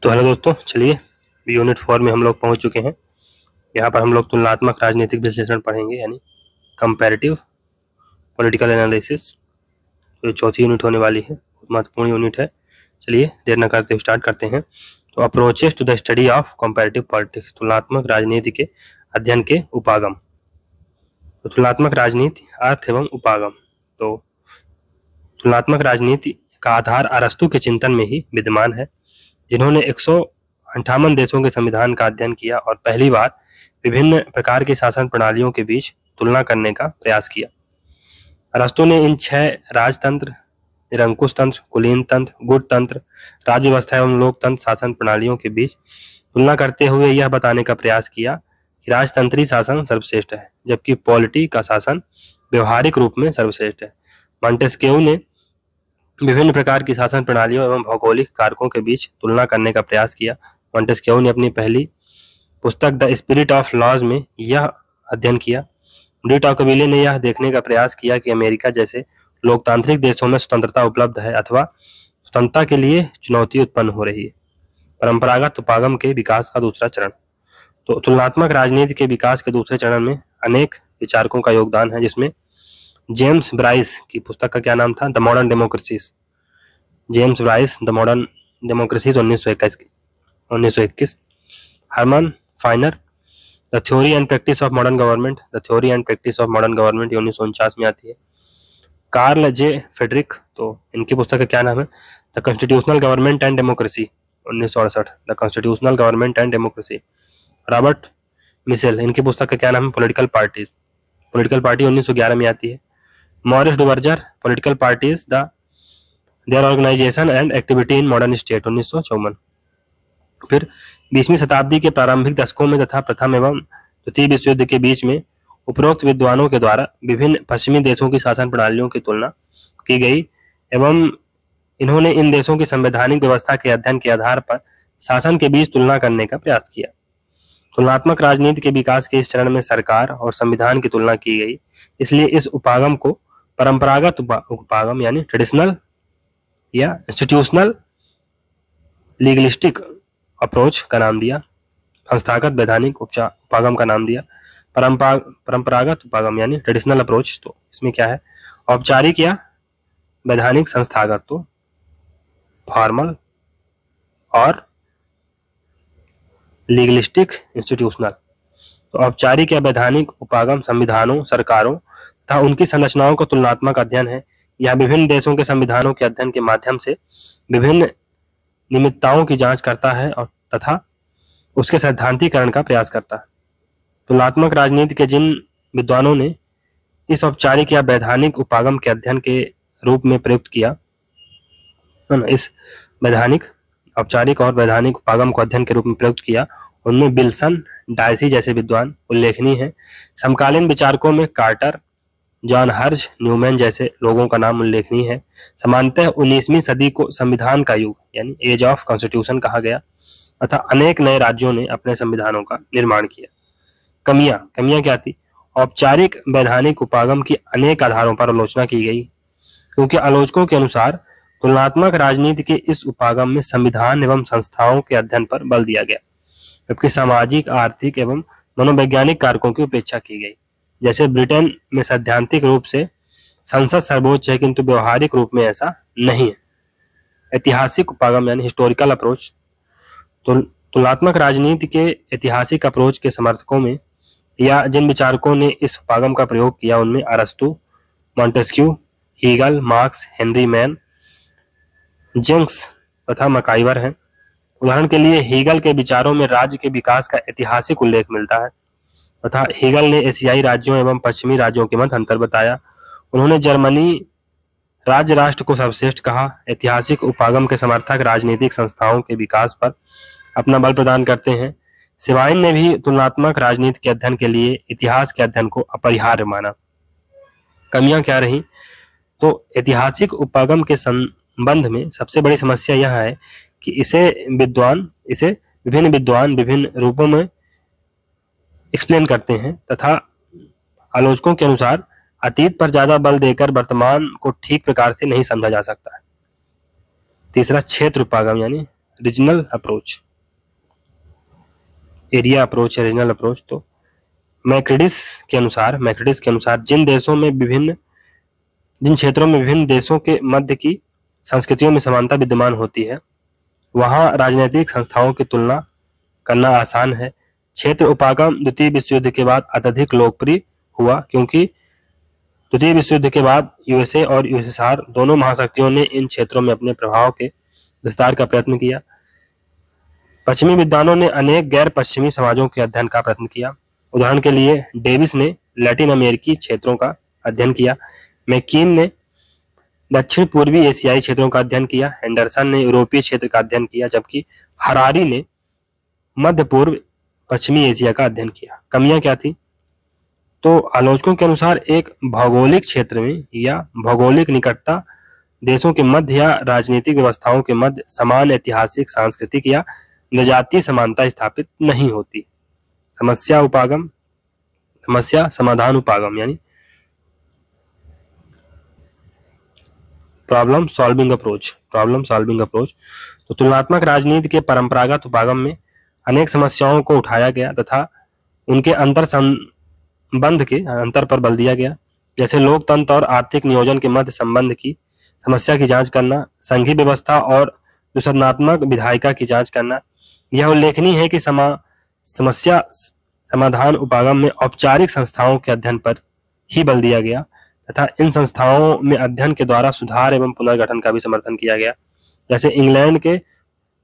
तो हेलो दोस्तों, चलिए यूनिट 4 में हम लोग पहुंच चुके हैं। यहाँ पर हम लोग तुलनात्मक राजनीतिक विश्लेषण पढ़ेंगे, यानी कंपैरेटिव पॉलिटिकल एनालिसिस। तो चौथी यूनिट होने वाली है, बहुत महत्वपूर्ण यूनिट है। चलिए देर न करते हुए स्टार्ट करते हैं। तो approaches to the study of comparative politics, तुलनात्मक राजनीति के अध्ययन के उपागम। तो तुलनात्मक राजनीति, अर्थ एवं उपागम। तो तुलनात्मक राजनीति का आधार अरस्तू के चिंतन में ही विद्यमान है, जिन्होंने 158 देशों के संविधान का अध्ययन किया और पहली बार विभिन्न प्रकार की शासन प्रणालियों के बीच तुलना करने का प्रयास किया। अरस्तू ने इन 6 राजतंत्र, निरंकुश तंत्र, कुलीन तंत्र, गुट तंत्र, राज्य व्यवस्था एवं लोकतंत्र शासन प्रणालियों के बीच तुलना करते हुए यह बताने का प्रयास किया कि राजतंत्री शासन सर्वश्रेष्ठ है, जबकि पॉलिटी का शासन व्यवहारिक रूप में सर्वश्रेष्ठ है। मॉन्टेस्क्यू ने विभिन्न प्रकार की शासन प्रणालियों एवं भौगोलिक कारकों के बीच तुलना करने का प्रयास किया। मॉन्टेस्क्यू ने अपनी पहली पुस्तक द स्पिरिट ऑफ लॉज में यह अध्ययन किया। डी टॉकविले ने यह देखने का प्रयास किया कि अमेरिका जैसे लोकतांत्रिक देशों में स्वतंत्रता उपलब्ध है अथवा स्वतंत्रता के लिए चुनौती उत्पन्न हो रही है। परंपरागत उपागम के विकास का दूसरा चरण। तो तुलनात्मक राजनीति के विकास के दूसरे चरण में अनेक विचारकों का योगदान है, जिसमें जेम्स ब्राइस की पुस्तक का क्या नाम था, the modern democracies. James Bryce, the modern democracies 1921। Herman Finer, the theory and practice of modern government. The theory and practice of modern government 1949 में आती है। कार्ल जे फेडरिक, तो इनकी पुस्तक का क्या नाम है, the constitutional government and democracy 1968। The constitutional government and democracy. Robert Mitchell, इनकी पुस्तक का क्या नाम है, पॉलिटिकल पार्टीज। पॉलिटिकल पार्टी 1911 में आती है। Maurice Duverger, political parties, their organisation and activity in modern state 1954। फिर 20वीं शताब्दी के प्रारंभिक दशकों में तथा प्रथम एवं द्वितीय विश्व युद्ध के बीच में उपरोक्त विद्वानों के द्वारा विभिन्न पश्चिमी देशों की शासन प्रणालियों की तुलना की गई एवं इन्होंने इन देशों की संवैधानिक व्यवस्था के अध्ययन के आधार पर शासन के बीच तुलना करने का प्रयास किया। तुलनात्मक राजनीति के विकास के इस चरण में सरकार और संविधान की तुलना की गई, इसलिए इस उपागम को परंपरागत उपागम यानी ट्रेडिशनल या इंस्टीट्यूशनल लीगलिस्टिक अप्रोच का नाम दिया। संस्थागत वैधानिक उपागम का नाम दिया। परंपरागत उपागम यानी ट्रेडिशनल अप्रोच, तो इसमें क्या है, औपचारिक या वैधानिक, संस्थागत तो फॉर्मल, और लीगलिस्टिक इंस्टीट्यूशनल। तो औपचारिक या वैधानिक उपागम संविधानों, सरकारों तथा उनकी संरचनाओं का तुलनात्मक अध्ययन है। यह विभिन्न देशों के संविधानों के अध्ययन के माध्यम से विभिन्न निमित्ताओं की जांच करता है और तथा उसके सैद्धांतिकरण का प्रयास करता है। तुलनात्मक राजनीति के जिन विद्वानों ने इस औपचारिक या वैधानिक उपागम के अध्ययन के रूप में प्रयुक्त किया, इस वैधानिक, औपचारिक और वैधानिक उपागम को अध्ययन के रूप में प्रयुक्त किया, उनमें विल्सन, डायसी जैसे विद्वान उल्लेखनीय हैं। समकालीन विचारकों में कार्टर, जॉन हर्ज, न्यूमैन जैसे लोगों का नाम उल्लेखनीय है। सामान्यतः 19वीं सदी को संविधान का युग यानी एज ऑफ कॉन्स्टिट्यूशन कहा गया तथा अनेक नए राज्यों ने अपने संविधानों का निर्माण किया। कमियां क्या थी? औपचारिक वैधानिक उपागम की अनेक आधारों पर आलोचना की गई, क्योंकि आलोचकों के अनुसार तुलनात्मक राजनीति के इस उपागम में संविधान एवं संस्थाओं के अध्ययन पर बल दिया गया, जबकि सामाजिक, आर्थिक एवं मनोवैज्ञानिक कारकों की उपेक्षा की गई। जैसे ब्रिटेन में सैद्धांतिक रूप से संसद सर्वोच्च है, किंतु व्यवहारिक रूप में ऐसा नहीं है। ऐतिहासिक उपागम यानी हिस्टोरिकल अप्रोच। तुलनात्मक राजनीति के ऐतिहासिक अप्रोच के समर्थकों में या जिन विचारकों ने इस उपागम का प्रयोग किया, उनमें अरस्तु, Montesquieu, Hegel, Marx, Henry Maine, James तथा मकाइवर हैं। उदाहरण के लिए हीगल के विचारों में राज्य के विकास का ऐतिहासिक उल्लेख मिलता है तथा हीगल ने एशियाई राज्यों एवं पश्चिमी राज्यों के मध्य अंतर बताया। उन्होंने जर्मनी राज्य राष्ट्र को सर्वश्रेष्ठ कहा। ऐतिहासिक उपागम के समर्थक राजनीतिक संस्थाओं के विकास पर अपना बल प्रदान करते हैं। सिवाइन ने भी तुलनात्मक राजनीति के अध्ययन के लिए इतिहास के अध्ययन को अपरिहार्य माना। कमियां क्या रही? तो ऐतिहासिक उपागम के संबंध में सबसे बड़ी समस्या यह है कि इसे विभिन्न विद्वान विभिन्न रूपों में एक्सप्लेन करते हैं तथा आलोचकों के अनुसार अतीत पर ज्यादा बल देकर वर्तमान को ठीक प्रकार से नहीं समझा जा सकता है। तीसरा, क्षेत्र उपागम यानी रीजनल अप्रोच, एरिया अप्रोच या रीजनल अप्रोच। तो मैक्रेडिस के अनुसार जिन क्षेत्रों में विभिन्न देशों के मध्य की संस्कृतियों में समानता विद्यमान होती है, वहां राजनीतिक संस्थाओं की तुलना करना आसान है। क्षेत्र उपागम द्वितीय विश्व युद्ध के बाद अत्यधिक लोकप्रिय हुआ, क्योंकि द्वितीय विश्व युद्ध के बाद यूएसए और यूएसएसआर दोनों महाशक्तियों ने इन क्षेत्रों में अपने प्रभाव के विस्तार का प्रयत्न किया। पश्चिमी विद्वानों ने अनेक गैर पश्चिमी समाजों के अध्ययन का प्रयत्न किया। उदाहरण के लिए डेविस ने लैटिन अमेरिकी क्षेत्रों का अध्ययन किया, मैकीन ने दक्षिण पूर्वी एशियाई क्षेत्रों का अध्ययन किया, एंडरसन ने यूरोपीय क्षेत्र का अध्ययन किया, जबकि हरारी ने मध्य पूर्व पश्चिमी एशिया का अध्ययन किया। कमियां क्या थी? तो आलोचकों के अनुसार एक भौगोलिक क्षेत्र में या भौगोलिक निकटता देशों के मध्य या राजनीतिक व्यवस्थाओं के मध्य समान ऐतिहासिक, सांस्कृतिक या नजातीय समानता स्थापित नहीं होती। समस्या समाधान उपागम यानी प्रॉब्लम सॉल्विंग अप्रोच। तो तुलनात्मक राजनीति के परंपरागत उपागम में अनेक समस्याओं को उठाया गया तथा उनके अंतर संबंध के अंतर पर बल दिया गया, जैसे लोकतंत्र और आर्थिक नियोजन के मध्य संबंध की समस्या की जांच करना, संघीय व्यवस्था और दूषणात्मक विधायिका की जांच करना। यह उल्लेखनीय है कि समस्या समाधान उपागम में औपचारिक संस्थाओं के अध्ययन पर ही बल दिया गया तथा इन संस्थाओं में अध्ययन के द्वारा सुधार एवं पुनर्गठन का भी समर्थन किया गया। जैसे इंग्लैंड के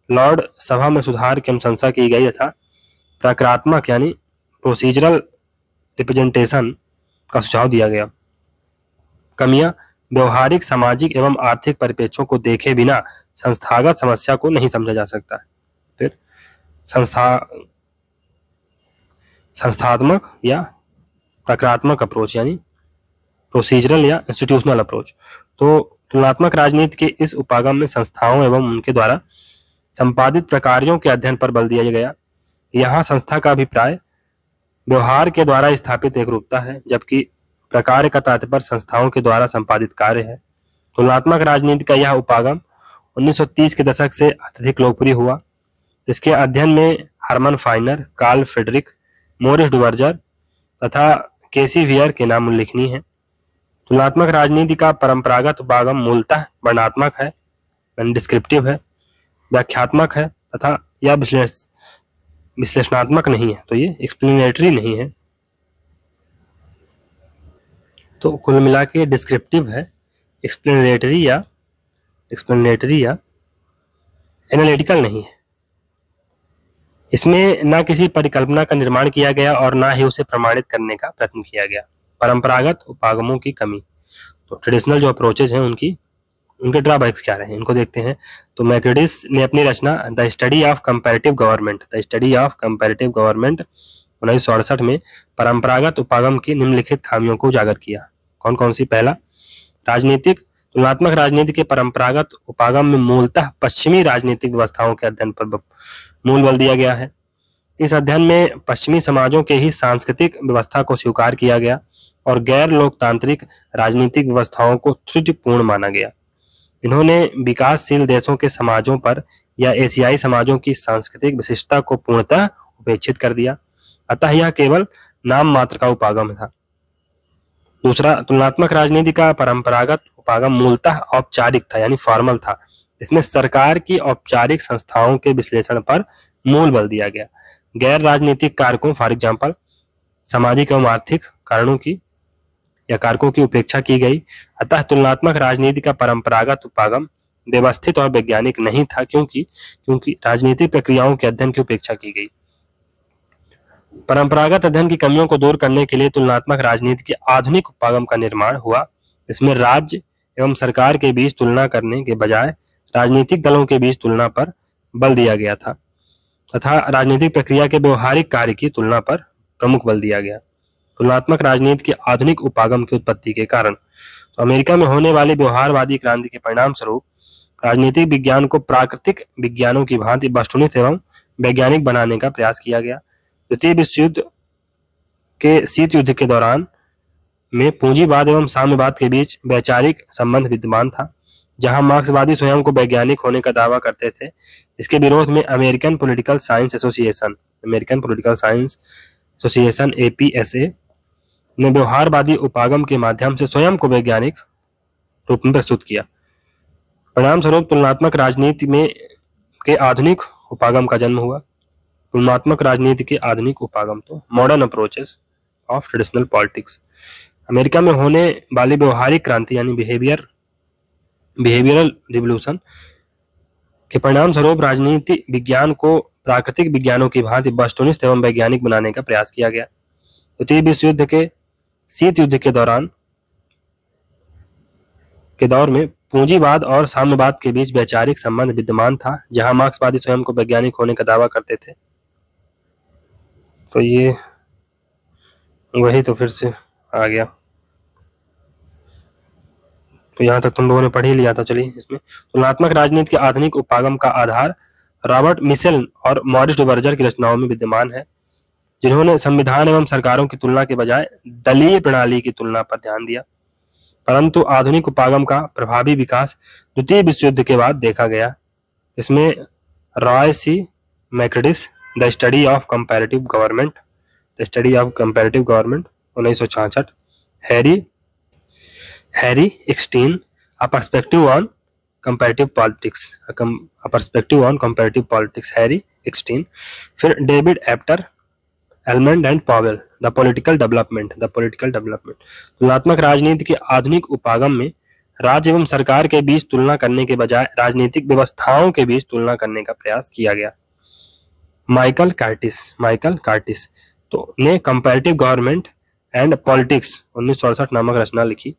लॉर्ड सभा में सुधार की अनुशंसा की गई तथा प्रकारात्मक यानी प्रोसीजरल रिप्रेजेंटेशन का सुझाव दिया गया। कमियां व्यवहारिक, सामाजिक एवं आर्थिक परिप्रेक्ष्यों को देखे बिना संस्थागत समस्या को नहीं समझा जा सकता। फिर संस्थात्मक या प्रकारात्मक अप्रोच यानी प्रोसीजरल या इंस्टीट्यूशनल अप्रोच। तो तुलनात्मक राजनीति के इस उपागम में संस्थाओं एवं उनके द्वारा संपादित प्रकार्यों के अध्ययन पर बल दिया गया। यहाँ संस्था का अभिप्राय व्यवहार के द्वारा स्थापित एकरूपता है, जबकि प्रकार का तात्पर्य संस्थाओं के द्वारा संपादित कार्य है। तुलनात्मक राजनीति का यह उपागम 1930 के दशक से अत्यधिक लोकप्रिय हुआ। इसके अध्ययन में Herman Finer, Karl Friedrich, Maurice Duverger तथा केसी वियर के नाम उल्लेखनीय हैं। तुलनात्मक राजनीति का परंपरागत उपागम मूलतः वर्णनात्मक है, डिस्क्रिप्टिव है, व्याख्यात्मक है तथा यह विश्लेषणात्मक नहीं है, तो ये एक्सप्लेनेटरी नहीं है। तो कुल मिला के डिस्क्रिप्टिव है, एक्सप्लेनेटरी या एनालिटिकल नहीं है। इसमें ना किसी परिकल्पना का निर्माण किया गया और ना ही उसे प्रमाणित करने का प्रयत्न किया गया। परंपरागत उपागमों की कमी, तो ट्रेडिशनल जो अप्रोचेज हैं उनके ड्रॉबैक्स क्या रहे, इनको देखते हैं। तो मैक्रेडिस ने अपनी रचना the study of comparative government 1968 में परंपरागत उपागम की निम्नलिखित खामियों को उजागर किया। कौन कौन सी? पहला, तुलनात्मक राजनीति के परंपरागत उपागम में मूलतः पश्चिमी राजनीतिक व्यवस्थाओं के अध्ययन पर मूल बल दिया गया है। इस अध्ययन में पश्चिमी समाजों के ही सांस्कृतिक व्यवस्था को स्वीकार किया गया और गैर लोकतांत्रिक राजनीतिक व्यवस्थाओं को त्रुटिपूर्ण माना गया। इन्होंने विकासशील देशों के समाजों पर या एशियाई समाजों की सांस्कृतिक विशिष्टता को पूर्णतः उपेक्षित कर दिया, अतः यह केवल नाम मात्र का उपागम था। दूसरा, तुलनात्मक राजनीति का परंपरागत उपागम मूलतः औपचारिक था यानी फॉर्मल था। इसमें सरकार की औपचारिक संस्थाओं के विश्लेषण पर मूल बल दिया गया। गैर राजनीतिक कारकों फॉर एग्जाम्पल सामाजिक एवं आर्थिक कारकों की उपेक्षा की गई। अतः तुलनात्मक राजनीति का परंपरागत उपागम व्यवस्थित और वैज्ञानिक नहीं था, क्योंकि राजनीतिक प्रक्रियाओं के अध्ययन की उपेक्षा की गई। परंपरागत अध्ययन की कमियों को दूर करने के लिए तुलनात्मक राजनीति के आधुनिक उपागम का निर्माण हुआ। इसमें राज्य एवं सरकार के बीच तुलना करने के बजाय राजनीतिक दलों के बीच तुलना पर बल दिया गया था तथा राजनीतिक प्रक्रिया के व्यवहारिक कार्य की तुलना पर प्रमुख बल दिया गया। तुलनात्मक राजनीति के आधुनिक उपागम की उत्पत्ति के कारण तो अमेरिका में होने वाली व्यवहारवादी क्रांति के परिणाम स्वरूप राजनीतिक विज्ञान को प्राकृतिक विज्ञानों की भांति वस्तुनिष्ठ एवं वैज्ञानिक बनाने का प्रयास किया गया। द्वितीय विश्व युद्ध के शीत युद्ध के दौरान में पूंजीवाद एवं साम्यवाद के बीच वैचारिक संबंध विद्यमान था, जहां मार्क्सवादी स्वयं को वैज्ञानिक होने का दावा करते थे। इसके विरोध में American political science association APSA ने व्यवहारवादी उपागम के माध्यम से स्वयं को वैज्ञानिक रूप में प्रस्तुत किया। परिणामस्वरूप तुलनात्मक राजनीति में के आधुनिक उपागम का जन्म हुआ। तुलनात्मक राजनीति के आधुनिक उपागम तो modern approaches of traditional politics. America में होने वाली व्यवहारिक क्रांति यानी बिहेवियरल रिवोल्यूशन के परिणाम स्वरूप राजनीति विज्ञान को प्राकृतिक विज्ञानों की भांति वस्तुनिष्ठ एवं वैज्ञानिक बनाने का प्रयास किया गया। द्वितीय विश्व युद्ध के शीत युद्ध के दौर में पूंजीवाद और साम्यवाद के बीच वैचारिक संबंध विद्यमान था, जहां मार्क्सवादी स्वयं को वैज्ञानिक होने का दावा करते थे। तो ये वही तो फिर से आ गया। तो यहाँ तक तुम लोगों ने पढ़ ही लिया था। चलिए, इसमें तुलनात्मक राजनीति के आधुनिक उपागम का आधार रॉबर्ट मिशेल और मॉरिस डुबर्जर की रचनाओं में विद्यमान है, जिन्होंने संविधान एवं सरकारों की तुलना के बजाय दलीय प्रणाली की तुलना पर ध्यान दिया। परंतु आधुनिक उपागम का प्रभावी विकास द्वितीय विश्व युद्ध के बाद देखा गया। इसमें Roy C Macridis the study of comparative government 1966, Harry Eckstein a perspective on comparative politics Harry Eckstein, फिर David Apter, Almond and Powell the political development. तुलनात्मक राजनीति के आधुनिक उपागम में राज्य एवं सरकार के बीच तुलना करने के बजाय राजनीतिक व्यवस्थाओं के बीच तुलना करने का प्रयास किया गया। माइकल कार्टिस तो ने कंपैरेटिव गवर्नमेंट एंड पॉलिटिक्स 1968 नामक रचना लिखी।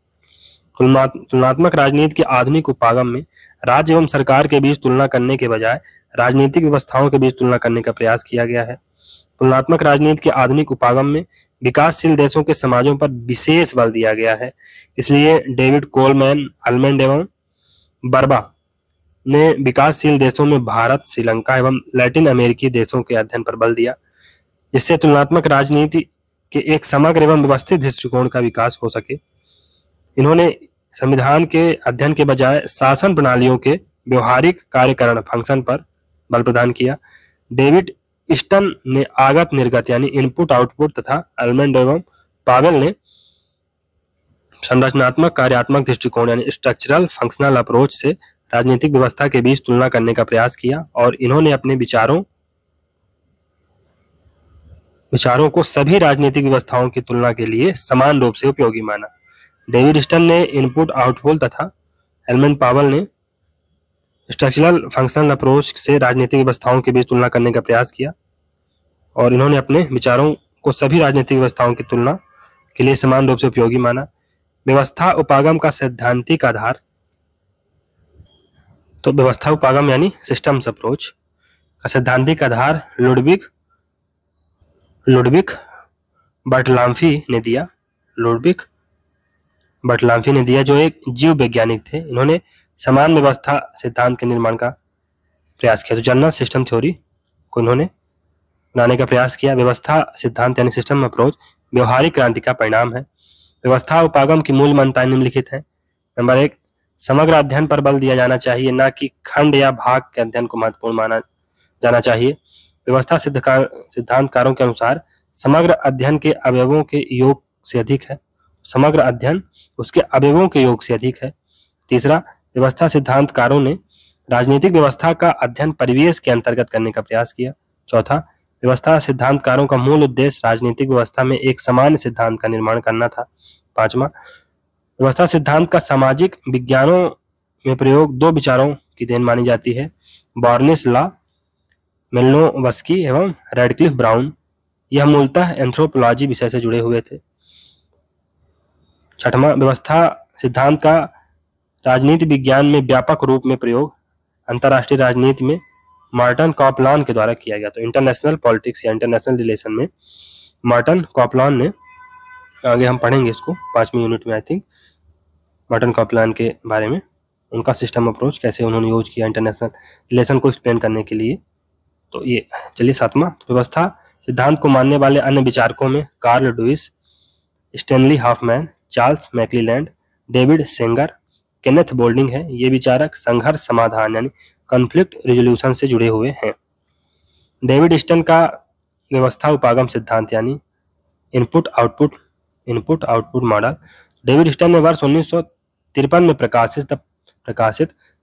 तुलनात्मक राजनीति के आधुनिक उपागम में राज्य एवं सरकार के बीच तुलना करने के बजाय राजनीतिक व्यवस्थाओं के बीच तुलना करने का प्रयास किया गया है। तुलनात्मक राजनीति के आधुनिक उपागम में विकासशील देशों के समाजों पर विशेष बल दिया गया है। इसलिए डेविड कोलमैन, आलमंड एवं बर्बा ने विकासशील देशों में भारत, श्रीलंका एवं लैटिन अमेरिकी देशों के अध्ययन पर बल दिया, जिससे तुलनात्मक राजनीति के एक समग्र एवं व्यवस्थित दृष्टिकोण का विकास हो सके। इन्होंने संविधान के अध्ययन के बजाय शासन प्रणालियों के व्यवहारिक कार्यकरण फंक्शन पर बल प्रदान किया। डेविड ईस्टन ने आगत निर्गत यानी इनपुट आउटपुट तथा आलमंड एवं पावेल ने संरचनात्मक कार्यात्मक दृष्टिकोण यानी स्ट्रक्चरल फंक्शनल अप्रोच से राजनीतिक व्यवस्था के बीच तुलना करने का प्रयास किया, और इन्होंने अपने विचारों को सभी राजनीतिक व्यवस्थाओं की तुलना के लिए समान रूप से उपयोगी माना। डेविड ईस्टन ने इनपुट आउटपुट तथा एलमंड पावेल ने स्ट्रक्चरल फंक्शनल अप्रोच से राजनीतिक व्यवस्थाओं के बीच तुलना करने का प्रयास किया, और इन्होंने अपने विचारों को सभी राजनीतिक व्यवस्थाओं की तुलना के लिए समान रूप से उपयोगी माना। व्यवस्था उपागम का सैद्धांतिक आधार तो व्यवस्था उपागम यानी सिस्टम्स अप्रोच का सैद्धांतिक आधार लुडविग बर्टलाम्फी ने दिया, जो एक जीव वैज्ञानिक थे। इन्होंने समान व्यवस्था सिद्धांत के निर्माण का प्रयास किया। तो जनरल सिस्टम थ्योरी को इन्होंने बनाने का प्रयास किया। व्यवस्था सिद्धांत यानी सिस्टम अप्रोच व्यवहारिक क्रांति का परिणाम है। व्यवस्था उपागम की मूल मान्यताएं निम्नलिखित हैं। नंबर 1, समग्र अध्ययन पर बल दिया जाना चाहिए, न कि खंड या भाग के अध्ययन को महत्वपूर्ण माना जाना चाहिए। व्यवस्था सिद्धांतकारों के अनुसार समग्र अध्ययन के अवयवों के योग से अधिक है। समग्र अध्ययन उसके अवयवों के योग से अधिक है। तीसरा, व्यवस्था सिद्धांतकारों ने राजनीतिक व्यवस्था का अध्ययन परिवेश के अंतर्गत करने का प्रयास किया। चौथा, व्यवस्था सिद्धांतकारों का मूल उद्देश्य राजनीतिक व्यवस्था में एक सामान्य सिद्धांत का निर्माण करना था। पांचवा, व्यवस्था सिद्धांत का सामाजिक विज्ञानों में प्रयोग दो विचारों की देन मानी जाती है, बॉर्निस लॉ, मेलिनोवस्की एवं रेडक्लिफ ब्राउन। यह मूलतः एंथ्रोपोलॉजी विषय से जुड़े हुए थे। छठवां, व्यवस्था सिद्धांत का राजनीति विज्ञान में व्यापक रूप में प्रयोग अंतरराष्ट्रीय राजनीति में मार्टन कॉपलान के द्वारा किया गया। तो इंटरनेशनल पॉलिटिक्स या इंटरनेशनल रिलेशन में मार्टन कॉपलान ने, आगे हम पढ़ेंगे इसको 5वीं यूनिट में आई थिंक, मार्टन कॉपलान के बारे में, उनका सिस्टम अप्रोच कैसे उन्होंने यूज किया इंटरनेशनल रिलेशन को एक्सप्लेन करने के लिए। तो ये चलिए 7वां, व्यवस्था सिद्धांत को मानने वाले अन्य विचारकों में Carl Lewis, Stanley Hoffmann, Charles McClelland, David Singer, Kenneth Boulding है, ये विचारक संघर्ष समाधान यानी कॉन्फ्लिक्ट रिजोल्यूशन से जुड़े हुए हैं। डेविड स्टन का व्यवस्था उपागम सिद्धांत यानी input output model. David Easton ने वर्ष 1953 में प्रकाशित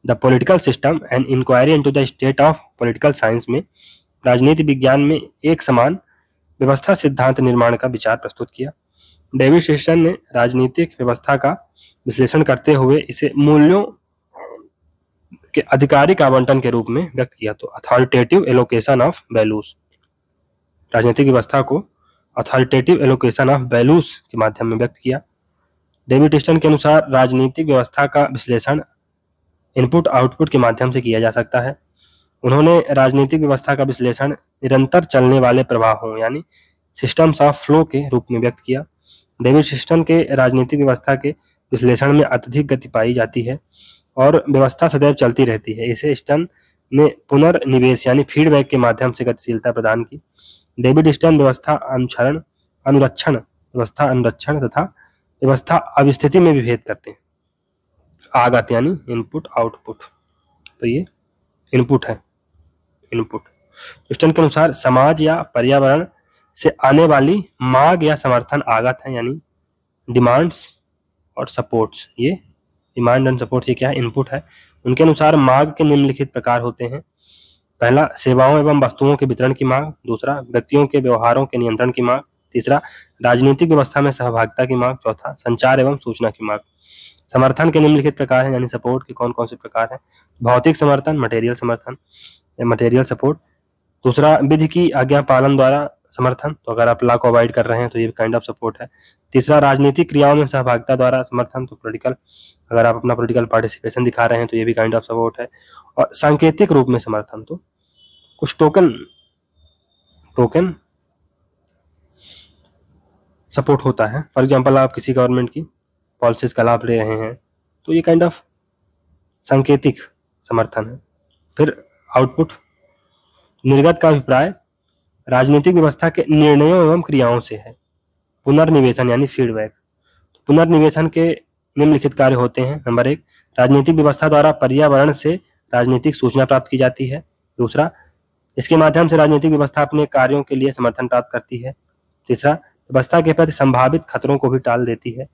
the political system and inquiry into the state of political science में राजनीति विज्ञान में एक समान व्यवस्था सिद्धांत निर्माण का विचार प्रस्तुत किया। डेविड स्टन ने राजनीतिक व्यवस्था का विश्लेषण करते हुए इसे मूल्यों के आधिकारिक आवंटन के रूप में व्यक्त किया। तो अथॉरिटेटिव एलोकेशन ऑफ वैल्यूज, राजनीतिक व्यवस्था को अथॉरिटेटिव एलोकेशन ऑफ वैल्यूज के माध्यम में व्यक्त किया। डेविड स्टन के अनुसार राजनीतिक व्यवस्था का विश्लेषण इनपुट आउटपुट के माध्यम से किया जा सकता है। उन्होंने राजनीतिक व्यवस्था का विश्लेषण निरंतर चलने वाले प्रवाहों यानी सिस्टम्स ऑफ फ्लो के रूप में व्यक्त किया। डेविड स्टन के राजनीतिक व्यवस्था के विश्लेषण में अत्यधिक गति पाई जाती है और व्यवस्था सदैव चलती रहती है। इसे स्टन ने पुनर्निवेश यानी फीडबैक के माध्यम से गतिशीलता प्रदान की। डेविड स्टन व्यवस्था अनुरक्षण तथा व्यवस्था अवस्थिति में विभेद करते हैं। आगत यानी इनपुट आउटपुट, तो ये इनपुट है। स्टन के अनुसार समाज या पर्यावरण से आने वाली मांग या समर्थन आगत है यानी डिमांड्स और सपोर्ट्स। ये डिमांड एंड सपोर्ट्स ये क्या है? इनपुट है। उनके अनुसार मांग के निम्नलिखित प्रकार होते हैं। पहला, सेवाओं एवं वस्तुओं के वितरण की मांग। दूसरा, व्यक्तियों के व्यवहारों के नियंत्रण की मांग। तीसरा, राजनीतिक व्यवस्था में सहभागिता की मांग। चौथा, संचार एवं सूचना की मांग। समर्थन के निम्नलिखित प्रकार हैं यानी सपोर्ट के कौन कौन से प्रकार हैं? भौतिक समर्थन, मटेरियल सपोर्ट। दूसरा, विधि की आज्ञा पालन द्वारा समर्थन, तो अगर आप लॉ को अवॉइड कर रहे हैं तो ये काइंड ऑफ सपोर्ट है। तीसरा, राजनीतिक क्रियाओं में सहभागिता द्वारा समर्थन, तो पॉलिटिकल, अगर आप अपना पॉलिटिकल पार्टिसिपेशन दिखा रहे हैं तो ये भी काइंड ऑफ सपोर्ट है। और सांकेतिक रूप में समर्थन, तो कुछ टोकन सपोर्ट होता है। फॉर एग्जाम्पल, आप किसी गवर्नमेंट की पॉलिसीज का लाभ ले रहे हैं तो ये काइंड ऑफ सांकेतिक समर्थन है। फिर आउटपुट, निर्गत का अभिप्राय राजनीतिक व्यवस्था के निर्णयों एवं क्रियाओं से है। पुनर्निवेशन यानी फीडबैक, पुनर्निवेशन के निम्नलिखित कार्य होते हैं। नंबर 1, राजनीतिक व्यवस्था द्वारा पर्यावरण से राजनीतिक सूचना प्राप्त की जाती है। दूसरा, इसके माध्यम से राजनीतिक व्यवस्था अपने कार्यों के लिए समर्थन प्राप्त करती है। तीसरा, व्यवस्था के प्रति संभावित खतरों को भी टाल देती है।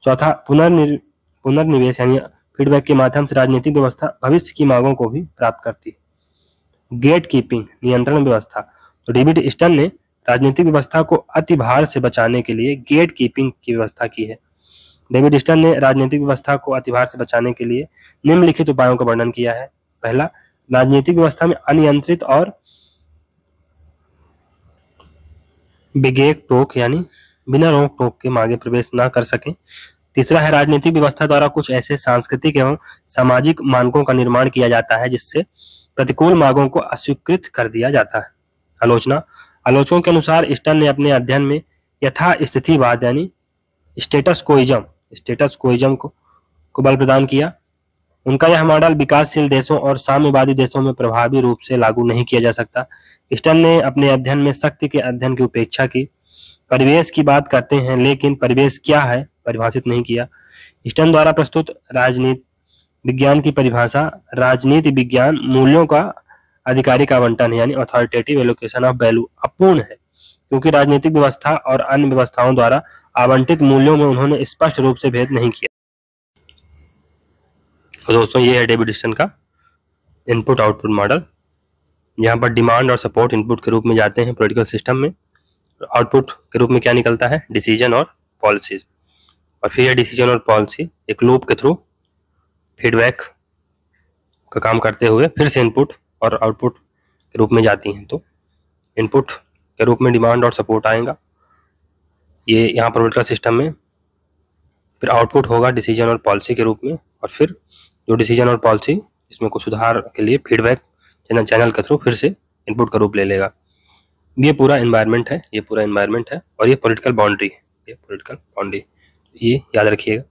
चौथा, पुनर्निवेश यानी फीडबैक के माध्यम से राजनीतिक व्यवस्था भविष्य की मांगों को भी प्राप्त करती है। गेट कीपिंग, नियंत्रण व्यवस्था, तो डेविड स्टन ने राजनीतिक व्यवस्था को अतिभार से बचाने के लिए गेट कीपिंग की व्यवस्था की है। डेविड स्टन ने राजनीतिक व्यवस्था को अतिभार से बचाने के लिए निम्नलिखित उपायों का वर्णन किया है। पहला, राजनीतिक व्यवस्था में अनियंत्रित और बेगेक टोक यानी बिना रोक टोक के आगे प्रवेश न कर सके। तीसरा है, राजनीतिक व्यवस्था द्वारा कुछ ऐसे सांस्कृतिक एवं सामाजिक मानकों का निर्माण किया जाता है जिससे प्रतिकूल मांगों को अस्वीकृत कर दिया जाता है। आलोचकों के अनुसार स्टन ने अपने अध्ययन में यथास्थितिवाद यानी स्टेटस कोइज्म को बल प्रदान किया। उनका यह मॉडल विकासशील देशों और साम्यवादी देशों में प्रभावी रूप से लागू नहीं किया जा सकता। स्टन ने अपने अध्ययन में शक्ति के अध्ययन की उपेक्षा की। परिवेश की बात करते हैं लेकिन परिवेश क्या है परिभाषित नहीं किया। स्टन द्वारा प्रस्तुत राजनीति विज्ञान की परिभाषा राजनीति विज्ञान मूल्यों का आधिकारिक आवंटन यानी अथॉरिटेटिव एलोकेशन ऑफ वैल्यू अपूर्ण है, क्योंकि राजनीतिक व्यवस्था और अन्य व्यवस्थाओं द्वारा आवंटित मूल्यों में उन्होंने स्पष्ट रूप से भेद नहीं किया। तो दोस्तों, ये है डेविड स्टन का इनपुट आउटपुट मॉडल। यहाँ पर डिमांड और सपोर्ट इनपुट के रूप में जाते हैं पॉलिटिकल सिस्टम में, आउटपुट के रूप में क्या निकलता है? डिसीजन और पॉलिसीज। और फिर डिसीजन और पॉलिसी एक लूप के थ्रू फीडबैक का काम करते हुए फिर से इनपुट और आउटपुट के रूप में जाती हैं। तो इनपुट के रूप में डिमांड और सपोर्ट आएगा ये यहाँ पर पॉलिटिकल सिस्टम में, फिर आउटपुट होगा डिसीजन और पॉलिसी के रूप में, और फिर जो डिसीजन और पॉलिसी इसमें कुछ सुधार के लिए फीडबैक चैनल के थ्रू फिर से इनपुट का रूप ले लेगा। ये पूरा एनवायरनमेंट है और ये पॉलिटिकल बाउंड्री है, ये याद रखिएगा।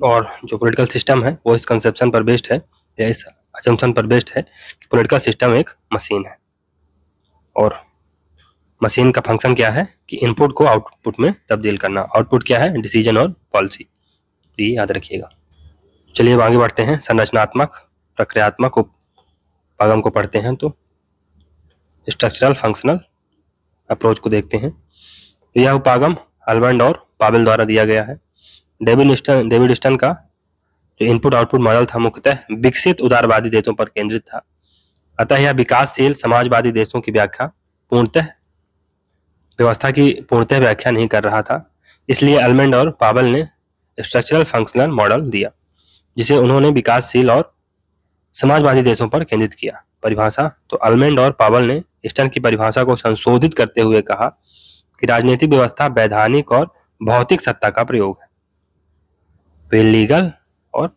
और जो पॉलिटिकल सिस्टम है वो इस कंसेप्शन पर बेस्ड है या इस असम्पशन पर बेस्ड है कि पॉलिटिकल सिस्टम एक मशीन है और मशीन का फंक्शन क्या है कि इनपुट को आउटपुट में तब्दील करना। आउटपुट क्या है? डिसीजन और पॉलिसी। तो ये याद रखिएगा। चलिए अब आगे बढ़ते हैं, संरचनात्मक प्रक्रियात्मक उपागम को पढ़ते हैं। तो स्ट्रक्चरल फंक्शनल अप्रोच को देखते हैं। तो यह उपागम अल्मंड और पावेल द्वारा दिया गया है। डेविड स्टन का जो इनपुट आउटपुट मॉडल था मुख्यतः विकसित उदारवादी देशों पर केंद्रित था, अतः यह विकासशील समाजवादी देशों की व्यवस्था की पूर्णतः व्याख्या नहीं कर रहा था। इसलिए अल्मंड और पावेल ने स्ट्रक्चरल फंक्शनल मॉडल दिया, जिसे उन्होंने विकासशील और समाजवादी देशों पर केंद्रित किया। परिभाषा, तो अल्मंड और पावेल ने स्टन की परिभाषा को संशोधित करते हुए कहा कि राजनीतिक व्यवस्था वैधानिक और भौतिक सत्ता का प्रयोग है, वे लीगल और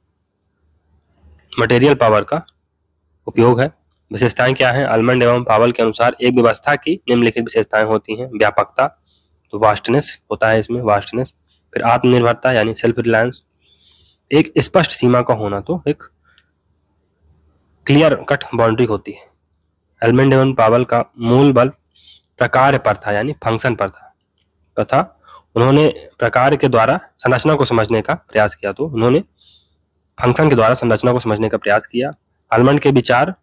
मटेरियल पावर का उपयोग है। विशेषताएं क्या हैं? अल्मंड एवं पावेल के अनुसार एक व्यवस्था की निम्नलिखित विशेषताएं होती हैं। व्यापकता, तो वास्टनेस होता है इसमें, वास्टनेस। फिर आत्मनिर्भरता यानी सेल्फ रिलायंस, एक स्पष्ट सीमा का होना, तो एक क्लियर कट बाउंड्री होती है। अल्मंड एवं पावेल का मूल बल प्रकार पर था यानी फंक्शन पर था, तथा उन्होंने प्रकार के द्वारा संरचना को समझने का प्रयास किया, तो उन्होंने फंक्शन के द्वारा संरचना को समझने का प्रयास किया। अल्मंड के विचार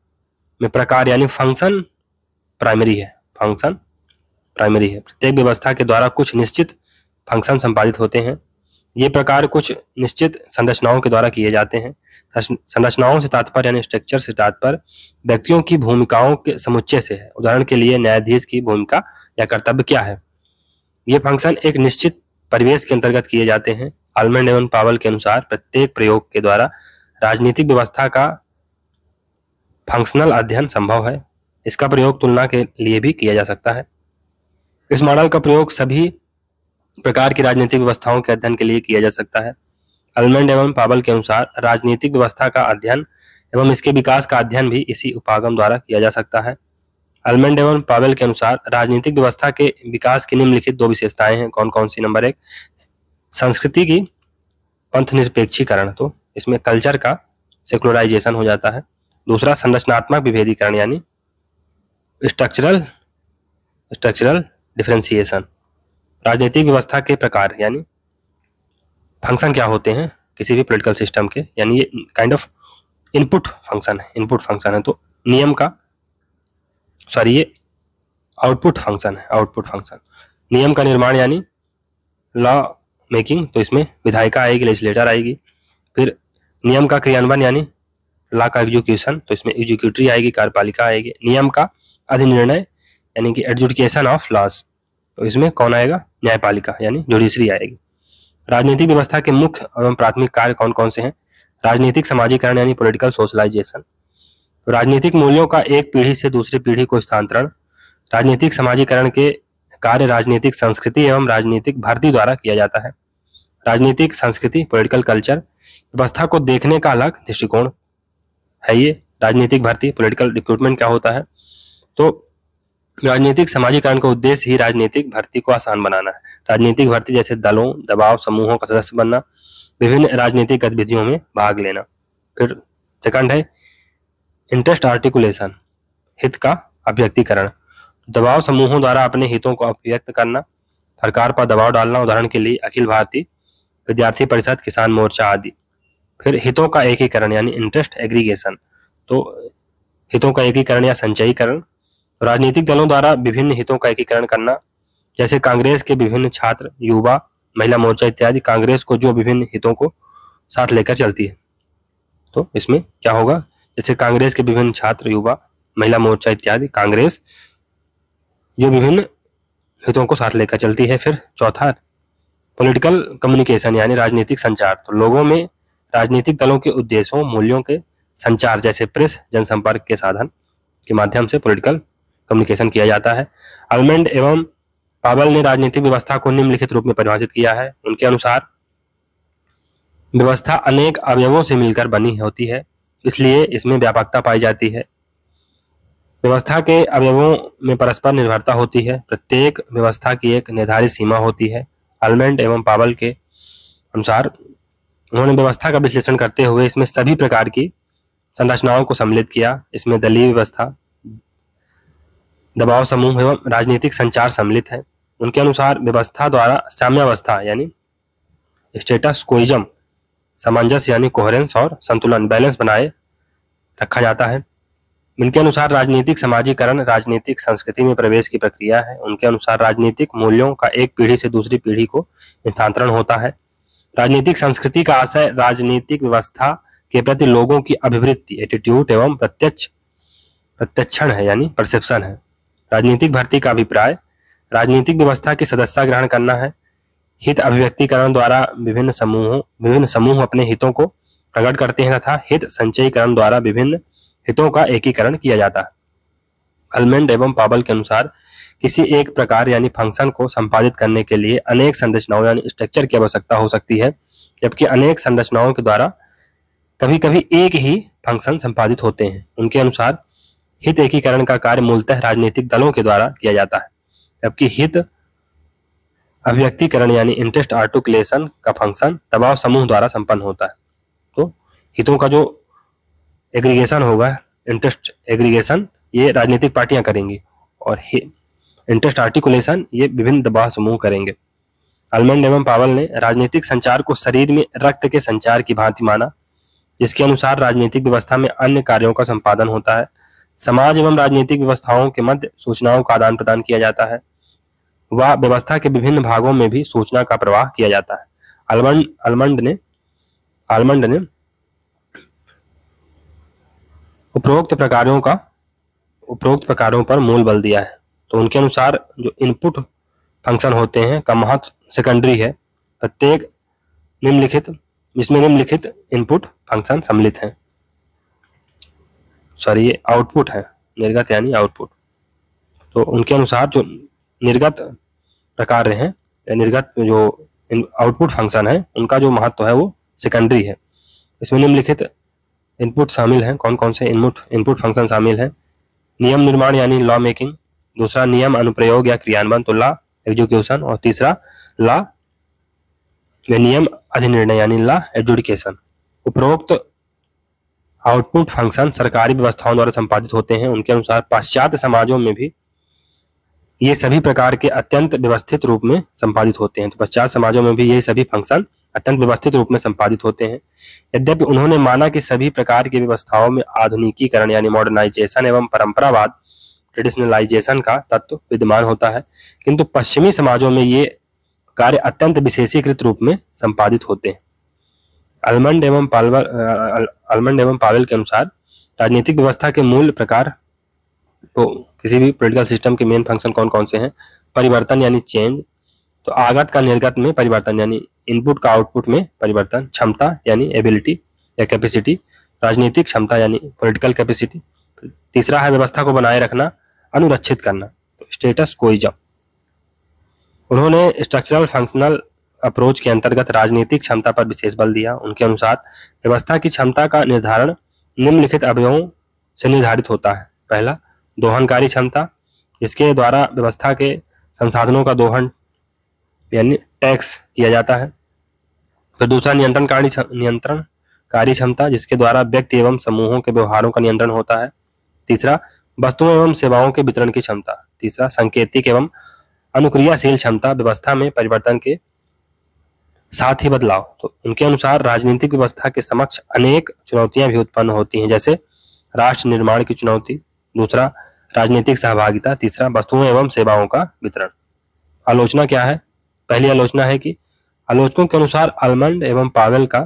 में प्रकार यानी फंक्शन प्राइमरी है, फंक्शन प्राइमरी है। प्रत्येक व्यवस्था के द्वारा कुछ निश्चित फंक्शन संपादित होते हैं। ये प्रकार कुछ निश्चित संरचनाओं के द्वारा किए जाते हैं। संरचनाओं से तात्पर्य यानी स्ट्रक्चर से तात्पर्य व्यक्तियों की भूमिकाओं के समुच्चय से है। उदाहरण के लिए न्यायाधीश की भूमिका या कर्तव्य क्या है? ये फंक्शन एक निश्चित परिवेश के अंतर्गत किए जाते हैं। अल्मंड एवं पावेल के अनुसार प्रत्येक प्रयोग के द्वारा राजनीतिक व्यवस्था का फंक्शनल अध्ययन संभव है। इसका प्रयोग तुलना के लिए भी किया जा सकता है। इस मॉडल का प्रयोग सभी प्रकार की राजनीतिक व्यवस्थाओं के अध्ययन के लिए किया जा सकता है। अल्मंड एवं पावेल के अनुसार राजनीतिक व्यवस्था का अध्ययन एवं इसके विकास का अध्ययन भी इसी उपागम द्वारा किया जा सकता है। अल्मंड एवं पावेल के अनुसार राजनीतिक व्यवस्था के विकास की निम्नलिखित दो विशेषताएं हैं। कौन कौन सी? नंबर 1, संस्कृति की पंथ निरपेक्षीकरण, तो इसमें कल्चर का सेकुलराइजेशन हो जाता है। दूसरा, संरचनात्मक विभेदीकरण यानी स्ट्रक्चरल डिफरेंशिएशन। राजनीतिक व्यवस्था के प्रकार यानी फंक्शन क्या होते हैं किसी भी पॉलिटिकल सिस्टम के, यानी ये काइंड ऑफ इनपुट फंक्शन है। तो नियम का ये आउटपुट फंक्शन है, आउटपुट फंक्शन। नियम का निर्माण यानी लॉ मेकिंग, तो इसमें विधायिका आएगी, लेजिस्लेटर आएगी। फिर नियम का क्रियान्वयन यानी लॉ का एग्जीक्यूशन, तो इसमें एग्जीक्यूटरी आएगी, कार्यपालिका आएगी। नियम का अधिनिर्णय यानी कि एडजुडिकेशन ऑफ लॉज, तो इसमें कौन आएगा? न्यायपालिका यानी जुडिशरी आएगी। राजनीतिक व्यवस्था के मुख्य एवं प्राथमिक कार्य कौन कौन से हैं? राजनीतिक समाजीकरण यानी पॉलिटिकल सोशलाइजेशन, राजनीतिक मूल्यों का एक पीढ़ी से दूसरी पीढ़ी को स्थानांतरण। राजनीतिक समाजीकरण के कार्य राजनीतिक संस्कृति एवं राजनीतिक भर्ती द्वारा किया जाता है। राजनीतिक संस्कृति पॉलिटिकल कल्चर व्यवस्था को देखने का अलग दृष्टिकोण है। ये राजनीतिक भर्ती पॉलिटिकल रिक्रूटमेंट क्या होता है? तो राजनीतिक समाजीकरण का उद्देश्य ही राजनीतिक भर्ती को आसान बनाना है। राजनीतिक भर्ती जैसे दलों, दबाव समूहों का सदस्य बनना, विभिन्न राजनीतिक गतिविधियों में भाग लेना। फिर सेकंड है इंटरेस्ट आर्टिकुलेशन, हित का अभिव्यक्तिकरण, दबाव समूहों द्वारा अपने हितों को अभिव्यक्त करना, सरकार पर दबाव डालना, उदाहरण के लिए अखिल भारतीय विद्यार्थी परिषद, किसान मोर्चा आदि। फिर हितों का एकीकरण यानी इंटरेस्ट एग्रीगेशन, तो हितों का एकीकरण या संचयीकरण, राजनीतिक दलों द्वारा विभिन्न हितों का एकीकरण करना, जैसे कांग्रेस के विभिन्न छात्र, युवा, महिला मोर्चा इत्यादि कांग्रेस को जो विभिन्न हितों को साथ लेकर चलती है। तो इसमें क्या होगा? जैसे कांग्रेस के विभिन्न छात्र, युवा, महिला मोर्चा इत्यादि कांग्रेस जो विभिन्न हितों को साथ लेकर चलती है। फिर चौथा पॉलिटिकल कम्युनिकेशन यानी राजनीतिक संचार, तो लोगों में राजनीतिक दलों के उद्देश्यों, मूल्यों के संचार जैसे प्रेस, जनसंपर्क के साधन के माध्यम से पॉलिटिकल कम्युनिकेशन किया जाता है। अल्मंड एवं पावेल ने राजनीतिक व्यवस्था को निम्नलिखित रूप में परिभाषित किया है। उनके अनुसार व्यवस्था अनेक अवयवों से मिलकर बनी होती है, इसलिए इसमें व्यापकता पाई जाती है। व्यवस्था के अवयवों में परस्पर निर्भरता होती है। प्रत्येक व्यवस्था की एक निर्धारित सीमा होती है। अल्मंड एवं पावेल के अनुसार उन्होंने व्यवस्था का विश्लेषण करते हुए इसमें सभी प्रकार की संरचनाओं को सम्मिलित किया। इसमें दलीय व्यवस्था, दबाव समूह एवं राजनीतिक संचार सम्मिलित है। उनके अनुसार व्यवस्था द्वारा साम्यावस्था यानी स्टेटस कोइज्म सामंजस्य यानी कोहेरेंस और संतुलन, बैलेंस बनाए रखा जाता है। इनके अनुसार राजनीतिक समाजीकरण राजनीतिक संस्कृति में प्रवेश की प्रक्रिया है। उनके अनुसार राजनीतिक मूल्यों का एक पीढ़ी से दूसरी पीढ़ी को हस्तांतरण होता है। राजनीतिक संस्कृति का आशय राजनीतिक व्यवस्था के प्रति लोगों की अभिवृत्ति एटीट्यूड एवं प्रत्यक्षण है यानी परसेप्शन है। राजनीतिक भर्ती का अभिप्राय राजनीतिक व्यवस्था की सदस्यता ग्रहण करना है। हित अभिव्यक्तिकरण द्वारा विभिन्न समूह अपने हितों को प्रकट करते हैं तथा हित संचयीकरण द्वारा विभिन्न हितों का एकीकरण किया जाता है। अल्मंड एवं पावेल के अनुसार किसी एक प्रकार यानी फंक्शन को संपादित करने के लिए अनेक संरचनाओं यानी स्ट्रक्चर की आवश्यकता हो सकती है, जबकि अनेक संरचनाओं के द्वारा कभी कभी एक ही फंक्शन संपादित होते हैं। उनके अनुसार हित एकीकरण का कार्य मूलतः राजनीतिक दलों के द्वारा किया जाता है, जबकि हित अभिव्यक्तिकरण यानी इंटरेस्ट आर्टिकुलेशन का फंक्शन दबाव समूह द्वारा संपन्न होता है। तो हितों का जो एग्रीगेशन होगा, इंटरेस्ट एग्रीगेशन, ये राजनीतिक पार्टियां करेंगी और इंटरेस्ट आर्टिकुलेशन ये विभिन्न दबाव समूह करेंगे। अल्मंड एवं पावेल ने राजनीतिक संचार को शरीर में रक्त के संचार की भांति माना, जिसके अनुसार राजनीतिक व्यवस्था में अन्य कार्यों का संपादन होता है। समाज एवं राजनीतिक व्यवस्थाओं के मध्य सूचनाओं का आदान प्रदान किया जाता है व व्यवस्था के विभिन्न भागों में भी सूचना का प्रवाह किया जाता है। अल्मंड ने उपरोक्त प्रकारों पर मूल बल दिया है। तो उनके अनुसार जो इनपुट फंक्शन होते हैं का महत्व सेकेंडरी है। प्रत्येक निम्नलिखित इनपुट फंक्शन सम्मिलित हैं। सॉरी, ये आउटपुट है, निर्गत यानी आउटपुट। तो उनके अनुसार जो निर्गत प्रकार हैं या निर्गत जो आउटपुट फंक्शन है उनका जो महत्व है वो सेकेंडरी है। इसमें निम्नलिखित इनपुट शामिल हैं। कौन कौन से इनपुट फंक्शन शामिल हैं? नियम निर्माण यानी लॉ मेकिंग, दूसरा नियम अनुप्रयोग या क्रियान्वयन तो लॉ एग्जीक्यूशन, और तीसरा लॉ या नियम अधिनिर्णय यानी लॉ एडजुडिकेशन। उपरोक्त आउटपुट फंक्शन सरकारी व्यवस्थाओं द्वारा संपादित होते हैं। उनके अनुसार पाश्चात्य समाजों में भी ये सभी प्रकार के अत्यंत व्यवस्थित रूप में संपादित होते हैं। तो पाश्चात्य समाजों में भी ये सभी फंक्शन अत्यंत व्यवस्थित रूप में संपादित होते हैं। यद्यपि उन्होंने माना कि सभी प्रकार की व्यवस्थाओं में आधुनिकीकरण यानी मॉडर्नाइजेशन एवं परंपरावाद ट्रेडिशनलाइजेशन का तत्व विद्यमान होता है, किंतु पश्चिमी समाजों में ये कार्य अत्यंत विशेषीकृत रूप में संपादित होते हैं। अल्मंड एवं पावेल के अनुसार राजनीतिक व्यवस्था के मूल प्रकार, तो किसी भी पॉलिटिकल सिस्टम के मेन फंक्शन कौन कौन से हैं? परिवर्तन यानी चेंज, तो आगत का निर्गत में परिवर्तन यानी इनपुट का आउटपुट में परिवर्तन, क्षमता यानी एबिलिटी या कैपेसिटी, राजनीतिक क्षमता यानी पॉलिटिकल कैपेसिटी। तीसरा है व्यवस्था को बनाए रखना, अनुरक्षित करना, तो स्टेटस कोइज्म। उन्होंने स्ट्रक्चरल फंक्शनल अप्रोच के अंतर्गत राजनीतिक क्षमता पर विशेष बल दिया। उनके अनुसार व्यवस्था की क्षमता का निर्धारण निम्नलिखित अवयवों से निर्धारित होता है। पहला, दोहनकारी क्षमता, जिसके द्वारा व्यवस्था के संसाधनों का दोहन यानी टैक्स किया जाता है। फिर दूसरा, नियंत्रणकारी क्षमता, जिसके द्वारा व्यक्ति एवं समूहों के व्यवहारों का नियंत्रण होता है। तीसरा, वस्तुओं एवं सेवाओं के वितरण की क्षमता। तीसरा, सांकेतिक एवं अनुक्रियाशील क्षमता, व्यवस्था में परिवर्तन के साथ ही बदलाव। तो उनके अनुसार राजनीतिक व्यवस्था के समक्ष अनेक चुनौतियां भी उत्पन्न होती हैं, जैसे राष्ट्र निर्माण की चुनौती, दूसरा राजनीतिक सहभागिता, तीसरा वस्तुओं एवं सेवाओं का वितरण। आलोचना क्या है? पहली आलोचना है कि आलोचकों के अनुसार अल्मंड एवं पावेल का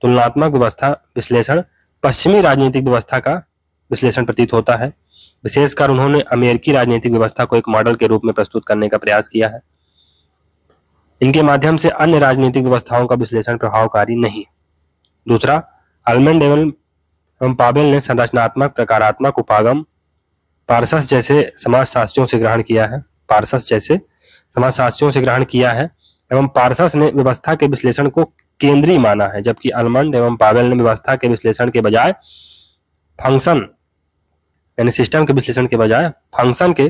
तुलनात्मक व्यवस्था विश्लेषण पश्चिमी राजनीतिक व्यवस्था का विश्लेषण प्रतीत होता है। विशेषकर उन्होंने अमेरिकी राजनीतिक व्यवस्था को एक मॉडल के रूप में प्रस्तुत करने का प्रयास किया है। इनके माध्यम से अन्य राजनीतिक व्यवस्थाओं का विश्लेषण प्रभावकारी नहीं है। दूसरा, अल्मंड एवं पावेल ने संरचनात्मक प्रकारात्मक उपागम पारसस जैसे समाजशास्त्रियों से ग्रहण किया है एवं पारसस ने व्यवस्था के विश्लेषण को केंद्रीय माना है, जबकि अल्मंड एवं पावेल ने व्यवस्था के विश्लेषण के बजाय फंक्शन यानी सिस्टम के विश्लेषण के बजाय फंक्शन के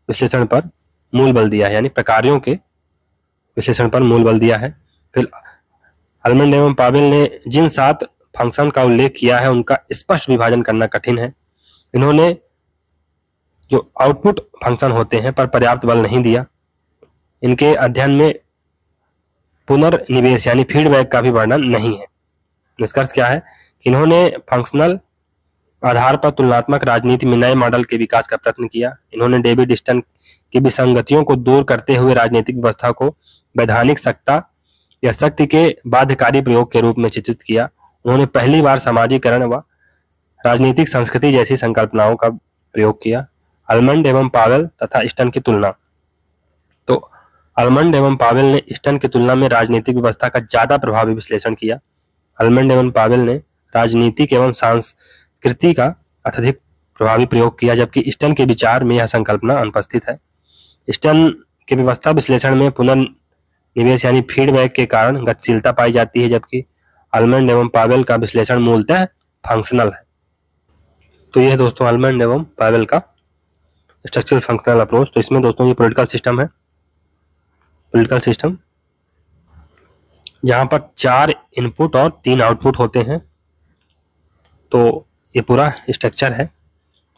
विश्लेषण पर मूल बल दिया है, यानी प्रकारों के विश्लेषण पर मूल बल दिया है। फिर अल्मंड एवं पावेल ने जिन 7 फंक्शन का उल्लेख किया है उनका स्पष्ट विभाजन करना कठिन है। इन्होंने जो आउटपुट फंक्शन होते हैं पर पर्याप्त बल नहीं दिया। इनके अध्ययन में पुनर्निवेश यानी फीडबैक का भी वर्णन नहीं है। निष्कर्ष क्या है कि इन्होंने फंक्शनल आधार पर तुलनात्मक राजनीति में नए मॉडल के विकास का प्रयत्न किया। इन्होंने डेविड स्टन की विसंगतियों को दूर करते हुए राजनीतिक व्यवस्था को वैधानिक सत्ता या शक्ति के बाध्यकारी प्रयोग के रूप में चित्रित किया। उन्होंने पहली बार सामाजिकरण व राजनीतिक संस्कृति जैसी संकल्पनाओं का प्रयोग किया। आलमंड एवं पावेल तथा स्टन की तुलना। तो आलमंड एवं पावेल ने स्टन की तुलना में राजनीतिक व्यवस्था का ज्यादा प्रभावी विश्लेषण किया। आलमंड एवं पावेल ने राजनीतिक एवं संस्कृति का अत्यधिक प्रभावी प्रयोग किया, जबकि स्टन के विचार में यह संकल्पना अनुपस्थित है। स्टन के व्यवस्था विश्लेषण में पुनर्निवेश यानी फीडबैक के कारण गतिशीलता पाई जाती है, जबकि आलमंड एवं पावेल का विश्लेषण मूलतः फंक्शनल है। तो यह दोस्तों आलमंड एवं पावेल का स्ट्रक्चरल फंक्शनल अप्रोच। तो इसमें दोस्तों ये पॉलिटिकल सिस्टम है, पॉलिटिकल सिस्टम जहां पर 4 इनपुट और 3 आउटपुट होते हैं। तो ये पूरा स्ट्रक्चर है।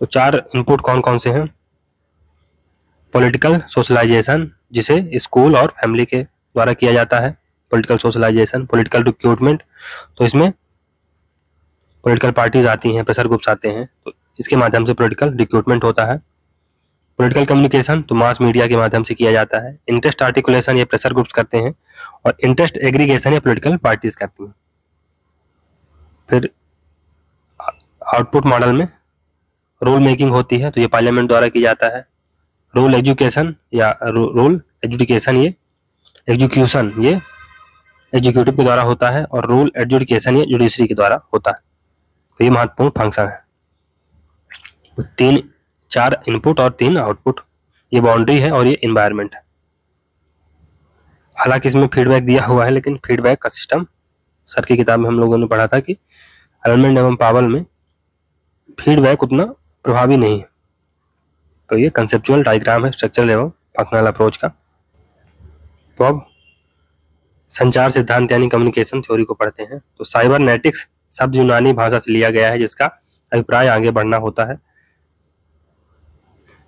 तो 4 इनपुट कौन कौन से हैं? पॉलिटिकल सोशलाइजेशन, जिसे स्कूल और फैमिली के द्वारा किया जाता है, पॉलिटिकल सोशलाइजेशन। पॉलिटिकल रिक्रूटमेंट, तो इसमें पॉलिटिकल पार्टीज आती हैं, प्रेशर ग्रुप्स आते हैं, तो इसके माध्यम से पॉलिटिकल रिक्रूटमेंट होता है। पॉलिटिकल कम्युनिकेशन, तो मास मीडिया के माध्यम से किया जाता है। इंटरेस्ट आर्टिकुलेशन ये प्रेशर ग्रुप्स करते हैं, और इंटरेस्ट एग्रीगेशन ये पॉलिटिकल पार्टीज करती हैं। फिर आउटपुट मॉडल में रूल मेकिंग होती है, तो ये पार्लियामेंट द्वारा की जाता है। रूल एजुकेशन या रूल एजुकेशन ये एग्जीक्यूशन ये एग्जीक्यूटिव के द्वारा होता है, और रूल एजुकेशन ये जुडिशरी के द्वारा होता है। तो ये महत्वपूर्ण फंक्शन है। तो 4 इनपुट और 3 आउटपुट, ये बाउंड्री है और ये इन्वायरमेंट है। हालांकि इसमें फीडबैक दिया हुआ है, लेकिन फीडबैक का सिस्टम सर की किताब में हम लोगों ने पढ़ा था कि आलमंड एवं पावेल में फीडबैक उतना प्रभावी नहीं है। तो ये कंसेप्चुअल डायग्राम है स्ट्रक्चरल एवं फंक्शनल अप्रोच का। तो अब संचार सिद्धांत यानी कम्युनिकेशन थ्योरी को पढ़ते हैं। तो साइबरनेटिक्स शब्द यूनानी भाषा से लिया गया है, जिसका अभिप्राय आगे बढ़ना होता है।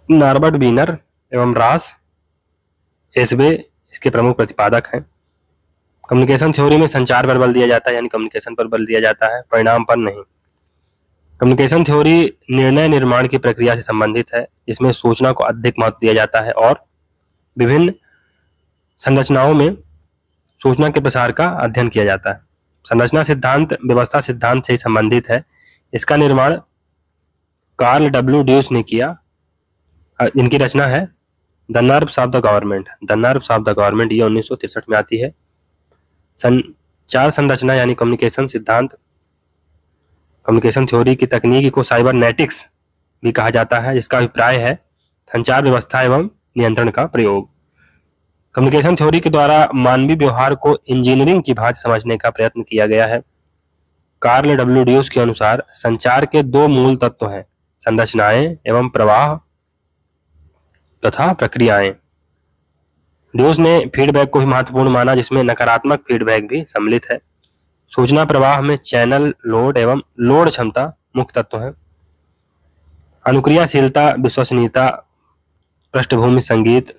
नॉर्बर्ट वीनर एवं रॉस एसबे इसके प्रमुख प्रतिपादक हैं। कम्युनिकेशन थ्योरी में संचार पर बल दिया जाता है, यानी कम्युनिकेशन पर बल दिया जाता है, परिणाम पर नहीं। कम्युनिकेशन थ्योरी निर्णय निर्माण की प्रक्रिया से संबंधित है, जिसमें सूचना को अधिक महत्व दिया जाता है और विभिन्न संरचनाओं में सूचना के प्रसार का अध्ययन किया जाता है। संरचना सिद्धांत व्यवस्था सिद्धांत से संबंधित है। इसका निर्माण कार्ल डब्ल्यू ड्यूस ने किया। इनकी रचना है the nerves of the government. The nerves of the government ये 1963 में आती है। संचार संरचना यानी कम्युनिकेशन सिद्धांत, कम्युनिकेशन थ्योरी की तकनीक को साइबरनेटिक्स भी कहा जाता है, जिसका अभिप्राय है संचार व्यवस्था एवं नियंत्रण का प्रयोग। कम्युनिकेशन थ्योरी के द्वारा मानवीय व्यवहार को इंजीनियरिंग की भांति समझने का प्रयत्न किया गया है। कार्ल डब्ल्यू ड्यूस के अनुसार संचार के 2 मूल तत्व हैं, संरचनाएं एवं प्रवाह तथा प्रक्रियाएं। ड्यूस ने फीडबैक को भी महत्वपूर्ण माना, जिसमें नकारात्मक फीडबैक भी सम्मिलित है। सूचना प्रवाह में चैनल लोड एवं लोड क्षमता मुख्य तत्व हैं। अनुक्रियाशीलता, विश्वसनीयता, पृष्ठभूमि संगीत,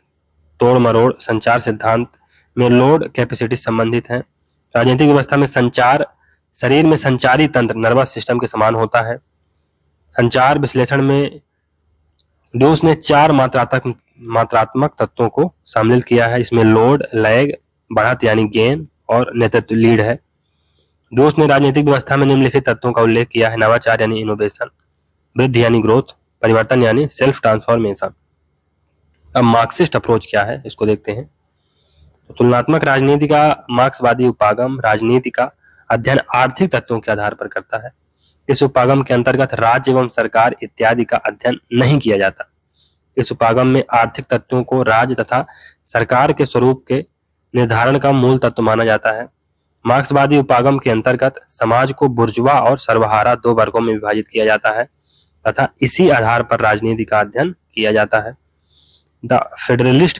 तोड़ मरोड़ संचार सिद्धांत में लोड कैपेसिटी संबंधित है। राजनीतिक व्यवस्था में संचार शरीर में संचारी तंत्र नर्वस सिस्टम के समान होता है। संचार विश्लेषण में ड्यूस ने 4 मात्रात्मक तत्वों को शामिल किया है। इसमें लोड, लैग, बढ़त यानी गेन और नेतृत्व लीड है। ड्यूस ने राजनीतिक व्यवस्था में निम्नलिखित तत्वों का उल्लेख किया है: नवाचार यानी इनोवेशन, वृद्धि यानी ग्रोथ, परिवर्तन यानी सेल्फ ट्रांसफॉर्मेशन। अब मार्क्सिस्ट अप्रोच क्या है इसको देखते हैं। तो तुलनात्मक राजनीति का मार्क्सवादी उपागम राजनीति का अध्ययन आर्थिक तत्वों के आधार पर करता है। इस उपागम के अंतर्गत राज्य एवं सरकार इत्यादि का अध्ययन नहीं किया जाता। इस उपागम में आर्थिक तत्वों को राज्य तथा सरकार के स्वरूप के निर्धारण का मूल तत्व माना जाता है। मार्क्सवादी उपागम के अंतर्गत समाज को बुर्जुआ और सर्वहारा 2 वर्गों में विभाजित किया जाता है तथा इसी आधार पर राजनीति का अध्ययन किया जाता है। द फेडरलिस्ट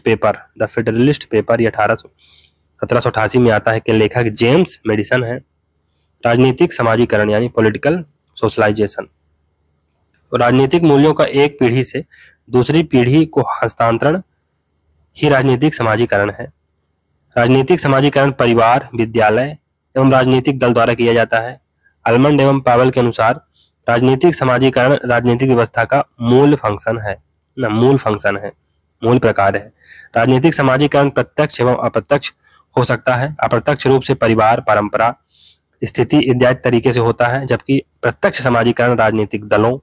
पेपर ये 1788 में आता है के लेखक जेम्स मेडिसन है। राजनीतिक समाजीकरण यानी पॉलिटिकल सोशलाइजेशन। राजनीतिक मूल्यों का एक पीढ़ी से दूसरी पीढ़ी को हस्तांतरण ही राजनीतिक समाजीकरण है। राजनीतिक समाजीकरण परिवार, विद्यालय एवं राजनीतिक दल द्वारा किया जाता है। आलमंड एवं पावेल के अनुसार राजनीतिक समाजीकरण राजनीतिक व्यवस्था का मूल फंक्शन है, ना मूल फंक्शन है, मूल प्रकार है। राजनीतिक समाजीकरण प्रत्यक्ष एवं अप्रत्यक्ष हो सकता है। अप्रत्यक्ष रूप से परिवार, परंपरा, स्थिति इत्यादि तरीके से होता है, जबकि प्रत्यक्ष समाजीकरण राजनीतिक दलों,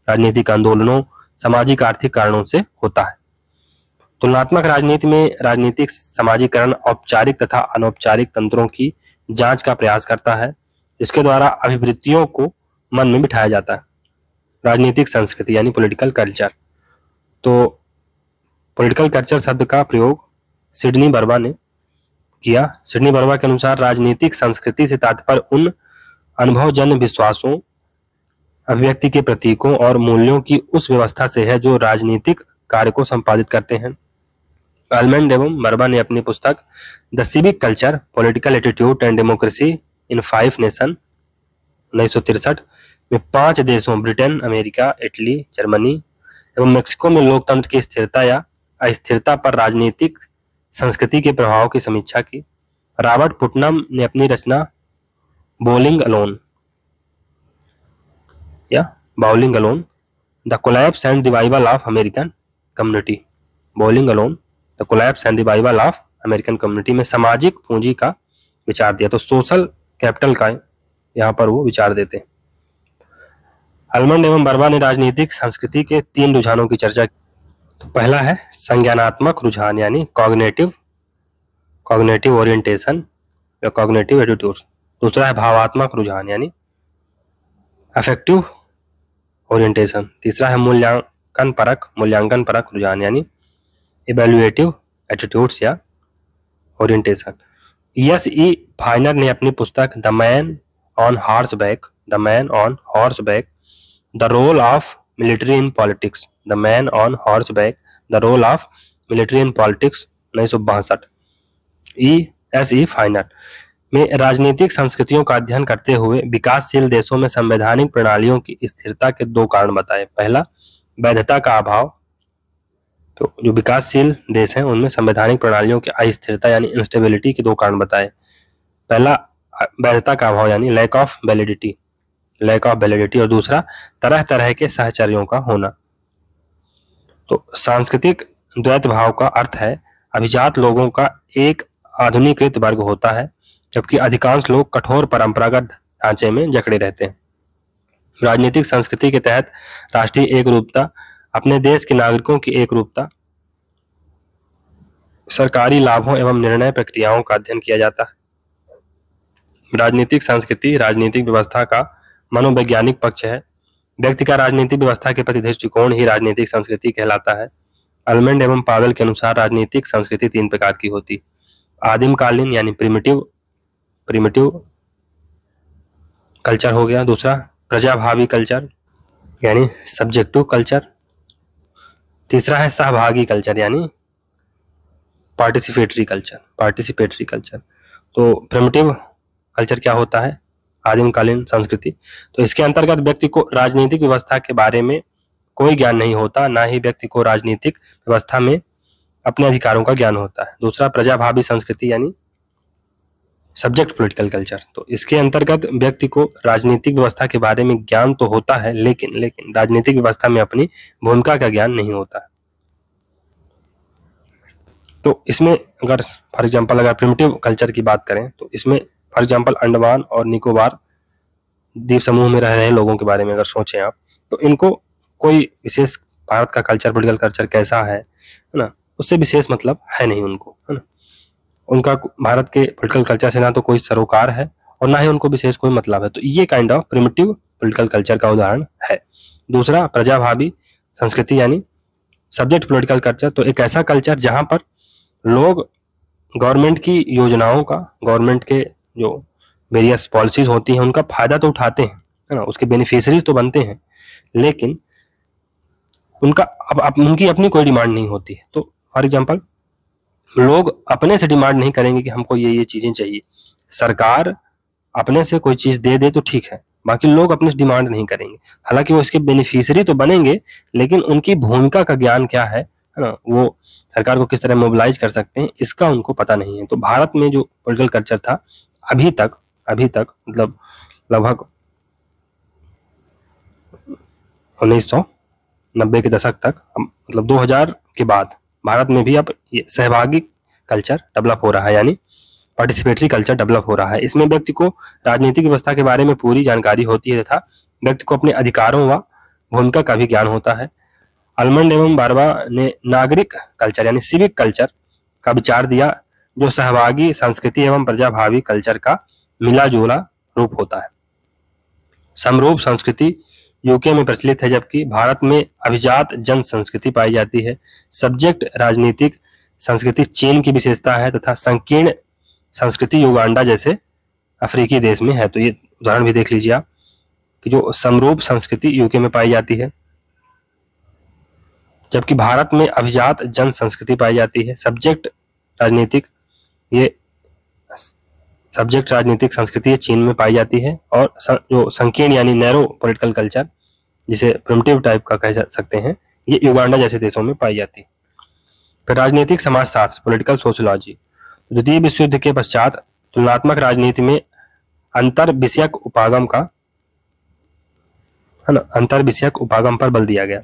राजनीतिक आंदोलनों, सामाजिक आर्थिक कारणों से होता है। तुलनात्मक राजनीति में राजनीतिक समाजीकरण औपचारिक तथा अनौपचारिक तंत्रों की जांच का प्रयास करता है, इसके द्वारा अभिवृत्तियों को मन में बिठाया जाता है। राजनीतिक संस्कृति यानी पॉलिटिकल कल्चर, तो पॉलिटिकल कल्चर शब्द का प्रयोग सिडनी बर्बा ने किया। सिडनी बर्बा के अनुसार राजनीतिक संस्कृति से तात्पर्य उन अनुभवजन्य विश्वासों, अभिव्यक्ति के प्रतीकों और मूल्यों की उस व्यवस्था से है जो राजनीतिक कार्य को संपादित करते हैं। आलमंड एवं बर्बा ने अपनी पुस्तक the civic culture, political attitude and democracy in 5 nation 1963 में 5 देशों ब्रिटेन, अमेरिका, इटली, जर्मनी एवं मेक्सिको में लोकतंत्र की स्थिरता या अस्थिरता पर राजनीतिक संस्कृति के प्रभाव की समीक्षा की। रॉबर्ट पुटनम ने अपनी रचना बाउलिंग अलोन या bowling alone the collapse and revival of American community, bowling alone the collapse and revival of American community में सामाजिक पूंजी का विचार दिया। तो सोशल कैपिटल का यहाँ पर वो विचार देते हैं। आलमंड एवं बर्बा ने राजनीतिक संस्कृति के 3 रुझानों की चर्चा की। तो पहला है संज्ञानात्मक रुझान यानी कॉग्निटिव ओरिएंटेशन या कॉग्निटिव एटीट्यूड्स। दूसरा है भावात्मक रुझान यानी अफेक्टिव ओरिएंटेशन। तीसरा है मूल्यांकन परक रुझान यानी इवैल्यूएटिव एटीट्यूड्स या ओरिएंटेशन। एस ई फाइनर ने अपनी पुस्तक the man on horseback, the role of military in politics, the man on horseback, the role of military in politics 1962 S E Finer में राजनीतिक संस्कृतियों का अध्ययन करते हुए विकासशील देशों में संवैधानिक प्रणालियों की स्थिरता के 2 कारण बताए। पहला, वैधता का अभाव। तो जो विकासशील देश हैं उनमें संवैधानिक प्रणालियों की अस्थिरता यानी इंस्टेबिलिटी के 2 कारण बताए। पहला वैधता का अभाव यानी लैक ऑफ वैलिडिटी, और दूसरा तरह तरह के सहचर्यों का होना। तो सांस्कृतिक द्वैत भाव का अर्थ है अभिजात लोगों का एक आधुनिकृत वर्ग होता है, जबकि अधिकांश लोग कठोर परंपरागत ढांचे में जकड़े रहते हैं। राजनीतिक संस्कृति के तहत राष्ट्रीय एकरूपता, अपने देश के नागरिकों की एकरूपता, सरकारी लाभों एवं निर्णय प्रक्रियाओं का अध्ययन किया जाता है। राजनीतिक संस्कृति राजनीतिक व्यवस्था का मनोवैज्ञानिक पक्ष है। व्यक्ति का राजनीतिक व्यवस्था के प्रति दृष्टिकोण ही राजनीतिक संस्कृति कहलाता है। आलमंड एवं पावेल के अनुसार राजनीतिक संस्कृति 3 प्रकार की होती। आदिमकालीन यानी प्रिमिटिव कल्चर हो गया। दूसरा प्रजाभावी कल्चर यानी सब्जेक्टिव कल्चर। तीसरा है सहभागी कल्चर यानी पार्टिसिपेटरी कल्चर। तो प्रिमिटिव कल्चर क्या होता है? आदिमकालीन संस्कृति। तो इसके अंतर्गत व्यक्ति को राजनीतिक व्यवस्था के बारे में कोई ज्ञान नहीं होता, ना ही व्यक्ति को राजनीतिक व्यवस्था में अपने अधिकारों का ज्ञान होता है। दूसरा प्रजाभावी संस्कृति यानी सब्जेक्ट पॉलिटिकल कल्चर। तो इसके अंतर्गत व्यक्ति को राजनीतिक व्यवस्था के बारे में ज्ञान तो होता है, लेकिन राजनीतिक व्यवस्था में अपनी भूमिका का ज्ञान नहीं होता। तो इसमें अगर फॉर एग्जांपल अगर प्रिमिटिव कल्चर की बात करें तो इसमें फॉर एग्जांपल अंडमान और निकोबार द्वीप समूह में रह रहे लोगों के बारे में अगर सोचें आप, तो इनको कोई विशेष भारत का कल्चर पॉलिटिकल कल्चर कैसा है ना, उससे विशेष मतलब है नहीं उनको, है ना। उनका भारत के पॉलिटिकल कल्चर से ना तो कोई सरोकार है और ना ही उनको विशेष कोई मतलब है। तो ये kind of primitive political culture का उदाहरण है। दूसरा प्रजाभावी संस्कृति यानी सब्जेक्ट पॉलिटिकल कल्चर। तो एक ऐसा कल्चर जहां पर लोग गवर्नमेंट की योजनाओं का, गवर्नमेंट के जो वेरियस पॉलिसीज होती हैं उनका फायदा तो उठाते हैं, है ना, उसके बेनिफिशियरीज तो बनते हैं, लेकिन उनका अब उनकी अपनी कोई डिमांड नहीं होती है। तो फॉर एग्जांपल लोग अपने से डिमांड नहीं करेंगे कि हमको ये चीजें चाहिए। सरकार अपने से कोई चीज दे तो ठीक है, बाकी लोग अपने से डिमांड नहीं करेंगे। हालांकि वो इसके बेनिफिशियरी तो बनेंगे, लेकिन उनकी भूमिका का ज्ञान क्या है ना, वो सरकार को किस तरह मोबिलाइज कर सकते हैं, इसका उनको पता नहीं है। तो भारत में जो पॉलिटिकल कल्चर था अभी तक मतलब लगभग 1990 के दशक तक, मतलब 2000 के बाद भारत में भी अब सहभागी कल्चर डेवलप हो रहा है, यानी पार्टिसिपेटरी कल्चर डेवलप हो रहा है। इसमें व्यक्ति को राजनीतिक व्यवस्था के बारे में पूरी जानकारी होती है तथा व्यक्ति को अपने अधिकारों व भूमिका का भी ज्ञान होता है। आलमंड एवं बारबा ने नागरिक कल्चर यानी सिविक कल्चर का विचार दिया, जो सहभागी संस्कृति एवं प्रजाभावी कल्चर का मिला जुला रूप होता है। समरूप संस्कृति यूके में प्रचलित है, जबकि भारत में अभिजात जन संस्कृति पाई जाती है। सब्जेक्ट राजनीतिक संस्कृति चीन की विशेषता है तथा संकीर्ण संस्कृति युगांडा जैसे अफ्रीकी देश में है। तो ये उदाहरण भी देख लीजिए आप कि जो समरूप संस्कृति यूके में पाई जाती है, जबकि भारत में अभिजात जन संस्कृति पाई जाती है। सब्जेक्ट राजनीतिक संस्कृति चीन में पाई जाती है, और जो संकीर्ण यानी नैरो पॉलिटिकल कल्चर, जिसे प्रिमिटिव टाइप का कह सकते हैं, ये युगांडा जैसे देशों में पाई जाती है। फिर राजनीतिक समाजशास्त्र पॉलिटिकल सोशियोलॉजी। द्वितीय विश्व युद्ध के पश्चात तुलनात्मक राजनीति में अंतर विषयक उपागम पर बल दिया गया,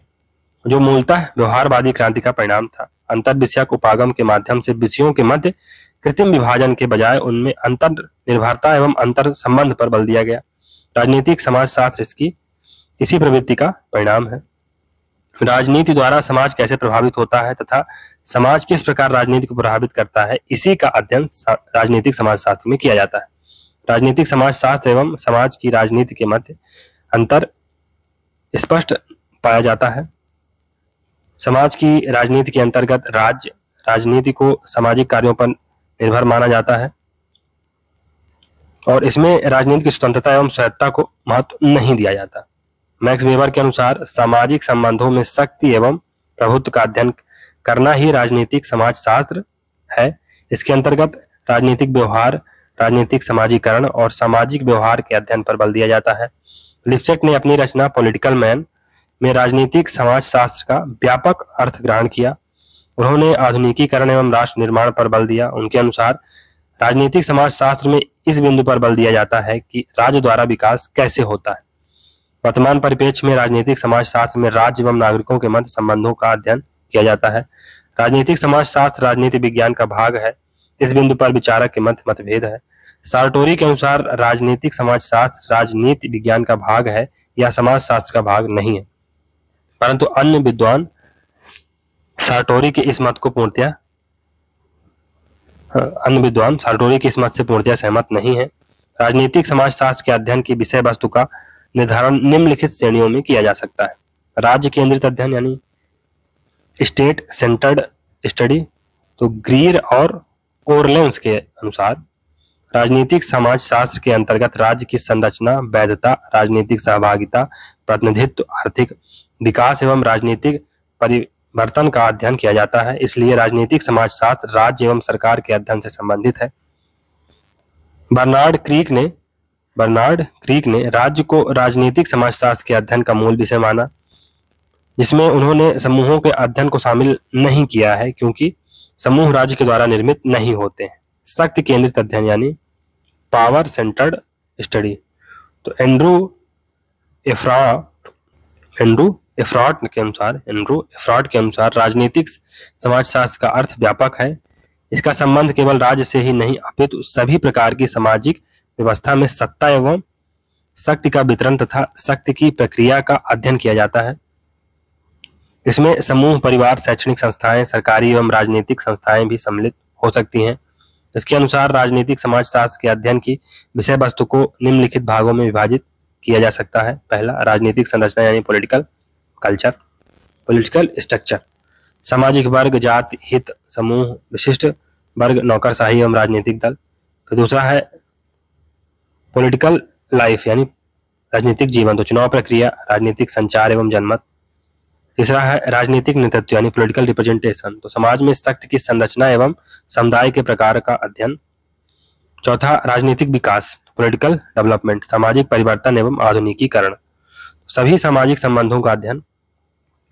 जो मूलतः व्यवहारवादी क्रांति का परिणाम था। अंतर विषयक उपागम के माध्यम से विषयों के मध्य कृत्रिम विभाजन के बजाय उनमें अंतर निर्भरता एवं अंतर संबंध पर बल दिया गया। राजनीतिक समाजशास्त्र इसी प्रवृत्ति का परिणाम है। राजनीति द्वारा समाज कैसे प्रभावित होता है तथा समाज किस प्रकार राजनीति को प्रभावित करता है, इसी का अध्ययन राजनीतिक समाजशास्त्र में किया जाता है। राजनीतिक समाजशास्त्र एवं समाज की राजनीति के मध्य अंतर स्पष्ट पाया जाता है। समाज की राजनीति के अंतर्गत राज्य राजनीति को सामाजिक कार्यों पर निर्भर माना जाता है, और इसमें राजनीति की स्वतंत्रता एवं स्वायत्तता को महत्व नहीं दिया जाता। मैक्स वेबर के अनुसार सामाजिक संबंधों में शक्ति एवं प्रभुत्व का अध्ययन करना ही राजनीतिक समाजशास्त्र है। इसके अंतर्गत राजनीतिक व्यवहार, राजनीतिक समाजीकरण और सामाजिक व्यवहार के अध्ययन पर बल दिया जाता है। लिप्सेट ने अपनी रचना पॉलिटिकल मैन में राजनीतिक समाजशास्त्र का व्यापक अर्थ ग्रहण किया। उन्होंने आधुनिकीकरण एवं राष्ट्र निर्माण पर बल दिया। उनके अनुसार राजनीतिक समाजशास्त्र में इस बिंदु पर बल दिया जाता है कि राज्य द्वारा विकास कैसे होता है। वर्तमान परिप्रेक्ष्य में राजनीतिक समाजशास्त्र में राज्य एवं नागरिकों के मध्य संबंधों का अध्ययन किया जाता है। राजनीतिक समाजशास्त्र राजनीति विज्ञान का भाग है। इस बिंदु पर विचारक के मध्य मतभेद है। सार्टोरी के अनुसार राजनीतिक समाजशास्त्र राजनीति विज्ञान का भाग है या समाजशास्त्र का भाग नहीं है, परंतु अन्य विद्वान सार्टोरी के इस मत से पूर्णतया सहमत नहीं है। राजनीतिक समाजशास्त्र के अध्ययन की विषय वस्तु का निर्धारण निम्नलिखित श्रेणियों में किया जा सकता है। राज्य केंद्रित अध्ययन यानी स्टेट सेंटर्ड स्टडी। तो ग्रीर और ओरलेंस के अनुसार राजनीतिक समाजशास्त्र के अंतर्गत राज्य की संरचना, वैधता, राजनीतिक सहभागिता, प्रतिनिधित्व, आर्थिक विकास एवं राजनीतिक परिवर्तन का अध्ययन किया जाता है। इसलिए राजनीतिक समाजशास्त्र राज्य एवं सरकार के अध्ययन से संबंधित है। बर्नार्ड क्रीक ने राज्य को राजनीतिक समाजशास्त्र के अध्ययन का मूल विषय माना, जिसमें उन्होंने समूहों के अध्ययन को शामिल नहीं किया है, क्योंकि समूह राज्य के द्वारा निर्मित नहीं होते हैं। शक्ति केंद्रित अध्ययन यानी पावर सेंटर्ड स्टडी। तो एंड्रू एफ्रॉट के अनुसार राजनीतिक समाजशास्त्र का अर्थ व्यापक है। इसका संबंध केवल राज्य से ही नहीं अपितु सभी प्रकार की सामाजिक व्यवस्था में सत्ता एवं शक्ति का वितरण तथा शक्ति की प्रक्रिया का अध्ययन किया जाता है। इसमें समूह, परिवार, शैक्षणिक संस्थाएं, सरकारी एवं राजनीतिक संस्थाएं भी सम्मिलित हो सकती हैं। इसके अनुसार राजनीतिक समाजशास्त्र के अध्ययन की विषय वस्तु को निम्नलिखित भागों में विभाजित किया जा सकता है। पहला, राजनीतिक संरचना यानी पॉलिटिकल कल्चर, पॉलिटिकल स्ट्रक्चर, सामाजिक वर्ग, जाति, हित समूह, विशिष्ट वर्ग, नौकरशाही एवं राजनीतिक दल। फिर दूसरा है पॉलिटिकल लाइफ यानी राजनीतिक जीवन, तो चुनाव प्रक्रिया, राजनीतिक संचार एवं जनमत। तीसरा है राजनीतिक नेतृत्व यानी पॉलिटिकल रिप्रेजेंटेशन, तो समाज में शक्ति की संरचना एवं समुदाय के प्रकार का अध्ययन। चौथा, राजनीतिक विकास, पॉलिटिकल डेवलपमेंट, सामाजिक परिवर्तन एवं आधुनिकीकरण, सभी सामाजिक संबंधों का अध्ययन।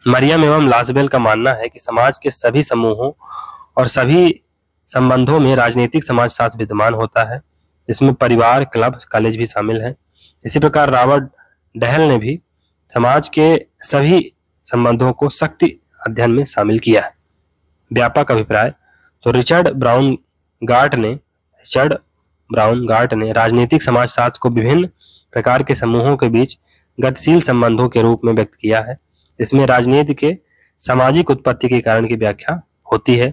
मरियम एवं लासबेल का मानना है कि समाज के सभी समूहों और सभी संबंधों में राजनीतिक समाजशास्त्र विद्यमान होता है। इसमें परिवार, क्लब, कॉलेज भी शामिल हैं। इसी प्रकार रॉबर्ट डहल ने भी समाज के सभी संबंधों को शक्ति अध्ययन में शामिल किया है। व्यापक अभिप्राय। तो रिचर्ड ब्राउन गार्ट ने राजनीतिक समाजशास्त्र को विभिन्न प्रकार के समूहों के बीच गतिशील संबंधों के रूप में व्यक्त किया है। इसमें राजनीति के सामाजिक उत्पत्ति के कारण की व्याख्या होती है,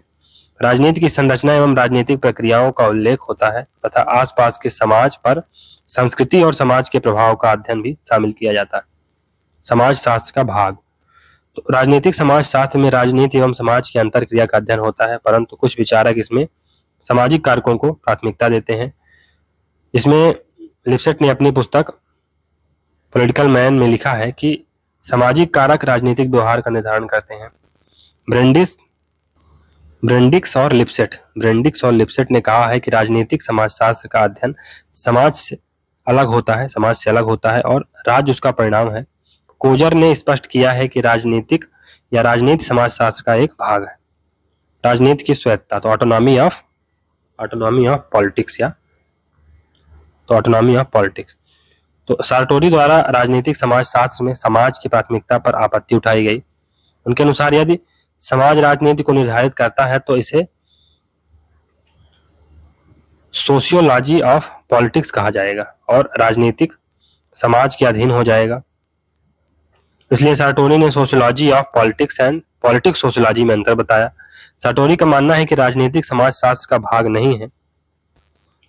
राजनीति की संरचना एवं राजनीतिक प्रक्रियाओं का उल्लेख होता है तथा आसपास के समाज पर संस्कृति और समाज के प्रभाव का अध्ययन भी शामिल किया जाता है। समाजशास्त्र का भाग। तो राजनीतिक समाजशास्त्र में राजनीति एवं समाज की अंतरक्रिया का अध्ययन होता है, परंतु कुछ विचारक इसमें सामाजिक कारकों को प्राथमिकता देते हैं। इसमें लिप्सेट ने अपनी पुस्तक पॉलिटिकल मैन में लिखा है कि सामाजिक कारक राजनीतिक व्यवहार का निर्धारण करते हैं। ब्रेंडिक्स और लिप्सेट ने कहा है कि राजनीतिक समाजशास्त्र का अध्ययन समाज से अलग होता है और राज्य उसका परिणाम है। कोजर ने स्पष्ट किया है कि राजनीति समाजशास्त्र का एक भाग है। राजनीति की स्वायत्तता। तो ऑटोनॉमी ऑफ पॉलिटिक्स। तो सार्टोरी द्वारा राजनीतिक समाजशास्त्र में समाज की प्राथमिकता पर आपत्ति उठाई गई। उनके अनुसार यदि समाज राजनीति को निर्धारित करता है तो इसे सोशियोलॉजी ऑफ पॉलिटिक्स कहा जाएगा और राजनीतिक समाज के अधीन हो जाएगा। इसलिए सार्टोरी ने sociology of politics and politics sociology में अंतर बताया। सार्टोरी का मानना है कि राजनीतिक समाजशास्त्र का भाग नहीं है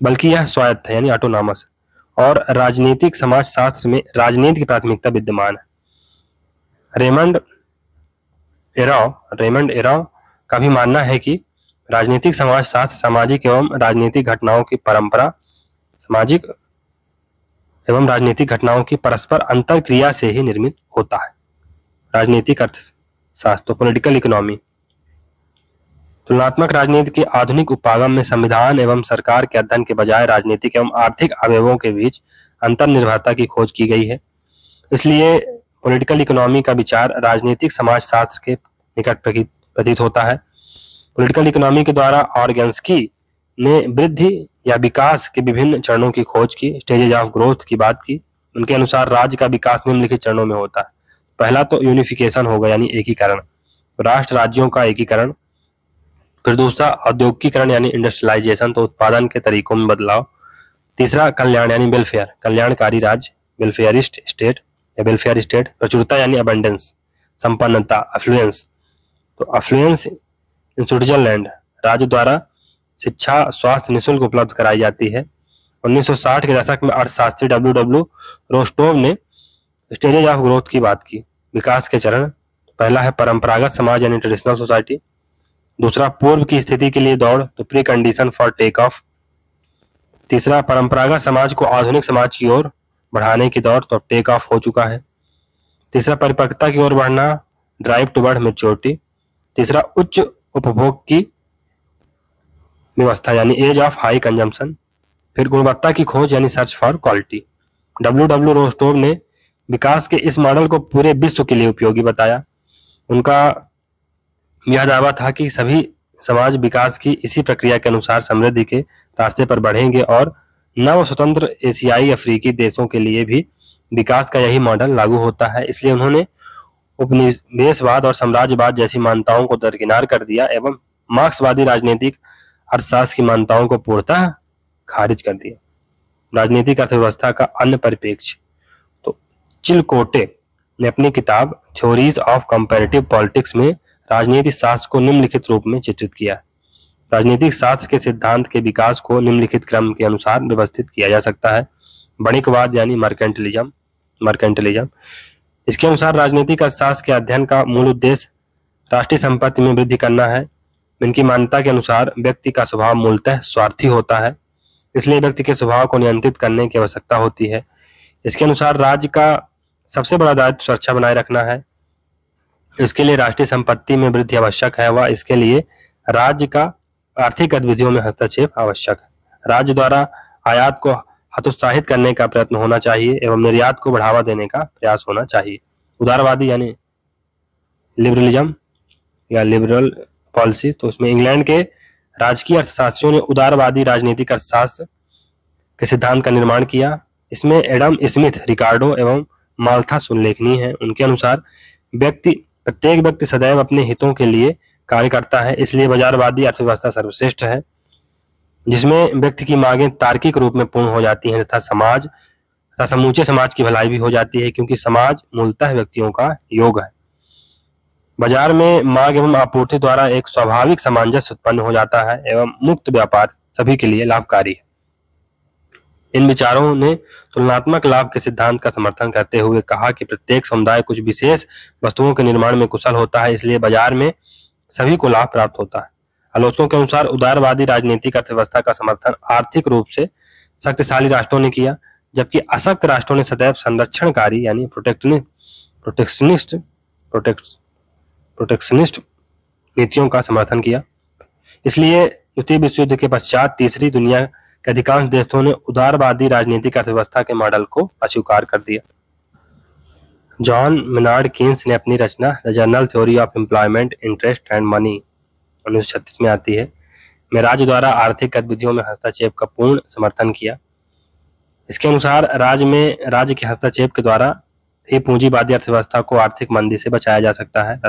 बल्कि यह स्वायत्त है यानी ऑटोनॉमस, और राजनीतिक समाजशास्त्र में राजनीति की प्राथमिकता विद्यमान है। रेमंड एराव का भी मानना है कि राजनीतिक समाजशास्त्र सामाजिक एवं राजनीतिक घटनाओं की परंपरा, सामाजिक एवं राजनीतिक घटनाओं की परस्पर अंतरक्रिया से ही निर्मित होता है। राजनीतिक अर्थशास्त्र। Political economy. तुलनात्मक राजनीति के आधुनिक उपागम में संविधान एवं सरकार के अध्ययन के बजाय राजनीतिक एवं आर्थिक अवयवों के बीच अंतर्निर्भरता की खोज की गई है। इसलिए पॉलिटिकल इकोनॉमी का विचार राजनीतिक समाजशास्त्र के निकट प्रतीत होता है। पॉलिटिकल इकोनॉमी के द्वारा ऑर्गेन्स्की ने वृद्धि या विकास के विभिन्न चरणों की खोज की, स्टेजेज ऑफ ग्रोथ की बात की। उनके अनुसार राज्य का विकास निम्नलिखित चरणों में होता है। पहला तो यूनिफिकेशन होगा यानी एकीकरण, राष्ट्र राज्यों का एकीकरण। फिर दूसरा औद्योगिकीकरण यानी इंडस्ट्रियलाइजेशन, तो उत्पादन के तरीकों में बदलाव। तीसरा कल्याण यानी वेलफेयर, कल्याणकारी राज्य, वेलफेयर स्टेट। प्रचुरता यानी अबंडेंस, संपन्नता, अफ्लुएंस। तो अफ्लुएंस इन स्विट्जरलैंड, राज्य द्वारा शिक्षा स्वास्थ्य निःशुल्क उपलब्ध कराई जाती है। 1960 के दशक में अर्थशास्त्री डब्ल्यू रोस्टोव ने स्टेजेज ऑफ ग्रोथ की बात की। विकास के चरण, पहला है परंपरागत समाज यानी ट्रेडिशनल सोसाइटी। दूसरा पूर्व की स्थिति के लिए दौड़, तो precondition for take off. तीसरा परंपरागत समाज को आधुनिक समाज की ओर बढ़ाने की दौड़, तो टेक ऑफ हो चुका है। तीसरा परिपक्वता की ओर बढ़ना, ड्राइव टुवर्ड मैच्योरिटी। तीसरा उच्च उपभोग की व्यवस्था यानी एज ऑफ हाई कंजम्पशन। फिर गुणवत्ता की खोज यानी search for quality. W Rostow ने विकास के इस मॉडल को पूरे विश्व के लिए उपयोगी बताया। उनका यह दावा था कि सभी समाज विकास की इसी प्रक्रिया के अनुसार समृद्धि के रास्ते पर बढ़ेंगे और नव स्वतंत्र एशियाई अफ्रीकी देशों के लिए भी विकास का यही मॉडल लागू होता है। इसलिए उन्होंने उपनिवेशवाद और साम्राज्यवाद जैसी मान्यताओं को दरकिनार कर दिया एवं मार्क्सवादी राजनीतिक अर्थशास्त्र की मान्यताओं को पूर्णतः खारिज कर दिया। राजनीतिक अर्थव्यवस्था का अन्य परिप्रेक्ष्य, तो चिलकोटे ने अपनी किताब थ्योरीज ऑफ कंपैरेटिव पॉलिटिक्स में राजनीतिक शास्त्र को निम्नलिखित रूप में चित्रित किया। राजनीतिक शास्त्र के सिद्धांत के विकास को निम्नलिखित क्रम के अनुसार व्यवस्थित किया जा सकता है। वणिकवाद यानी मर्केंटलिज्म। इसके अनुसार राजनीतिक अर्थशास्त्र के अध्ययन का मूल उद्देश्य राष्ट्रीय संपत्ति में वृद्धि करना है। इनकी मान्यता के अनुसार व्यक्ति का स्वभाव मूलतः स्वार्थी होता है, इसलिए व्यक्ति के स्वभाव को नियंत्रित करने की आवश्यकता होती है। इसके अनुसार राज्य का सबसे बड़ा दायित्व सुरक्षा बनाए रखना है। इसके लिए राष्ट्रीय संपत्ति में वृद्धि आवश्यक है व इसके लिए राज्य का आर्थिक गतिविधियों में हस्तक्षेप आवश्यक है। राज्य द्वारा आयात को हतोत्साहित करने का प्रयत्न होना चाहिए एवं निर्यात को बढ़ावा देने का प्रयास होना चाहिए। उदारवादी यानी लिबरलिज्म या लिबरल पॉलिसी, तो उसमें इंग्लैंड के राजकीय अर्थशास्त्रियों ने उदारवादी राजनीतिक अर्थशास्त्र के सिद्धांत का निर्माण किया। इसमें एडम स्मिथ, रिकार्डो एवं माल्थस उल्लेखनीय है। उनके अनुसार प्रत्येक व्यक्ति सदैव अपने हितों के लिए कार्य करता है, इसलिए बाजारवादी अर्थव्यवस्था सर्वश्रेष्ठ है, जिसमें व्यक्ति की मांगें तार्किक रूप में पूर्ण हो जाती हैं तथा समूचे समाज की भलाई भी हो जाती है, क्योंकि समाज मूलतः व्यक्तियों का योग है। बाजार में मांग एवं आपूर्ति द्वारा एक स्वाभाविक सामंजस्य उत्पन्न हो जाता है एवं मुक्त व्यापार सभी के लिए लाभकारी है। इन विचारों ने तुलनात्मक लाभ के सिद्धांत का समर्थन करते हुए कहा कि प्रत्येक समुदाय कुछ विशेष वस्तुओं के निर्माण में कुशल होता है, इसलिए बाजार में सभी को लाभ प्राप्त होता है। आलोचकों के अनुसार उदारवादी राजनीतिक अर्थव्यवस्था का समर्थन आर्थिक रूप से शक्तिशाली राष्ट्रों ने किया, जबकि अशक्त राष्ट्रों ने सदैव संरक्षणकारी यानी प्रोटेक्शनिस्ट नीतियों का समर्थन किया। इसलिए द्वितीय विश्व युद्ध के पश्चात तीसरी दुनिया के अधिकांश देशों ने उदारवादी राजनीतिक अर्थव्यवस्था के मॉडल को अस्वीकार कर दिया। जॉन मेनार्ड कीन्स ने अपनी रचना the general theory of employment, interest and money 1936 में आती है, में राज्य द्वारा आर्थिक गतिविधियों में हस्तक्षेप का पूर्ण समर्थन किया। इसके अनुसार राज्य के हस्तक्षेप के द्वारा ही पूंजीवादी अर्थव्यवस्था को आर्थिक मंदी से बचाया जा सकता है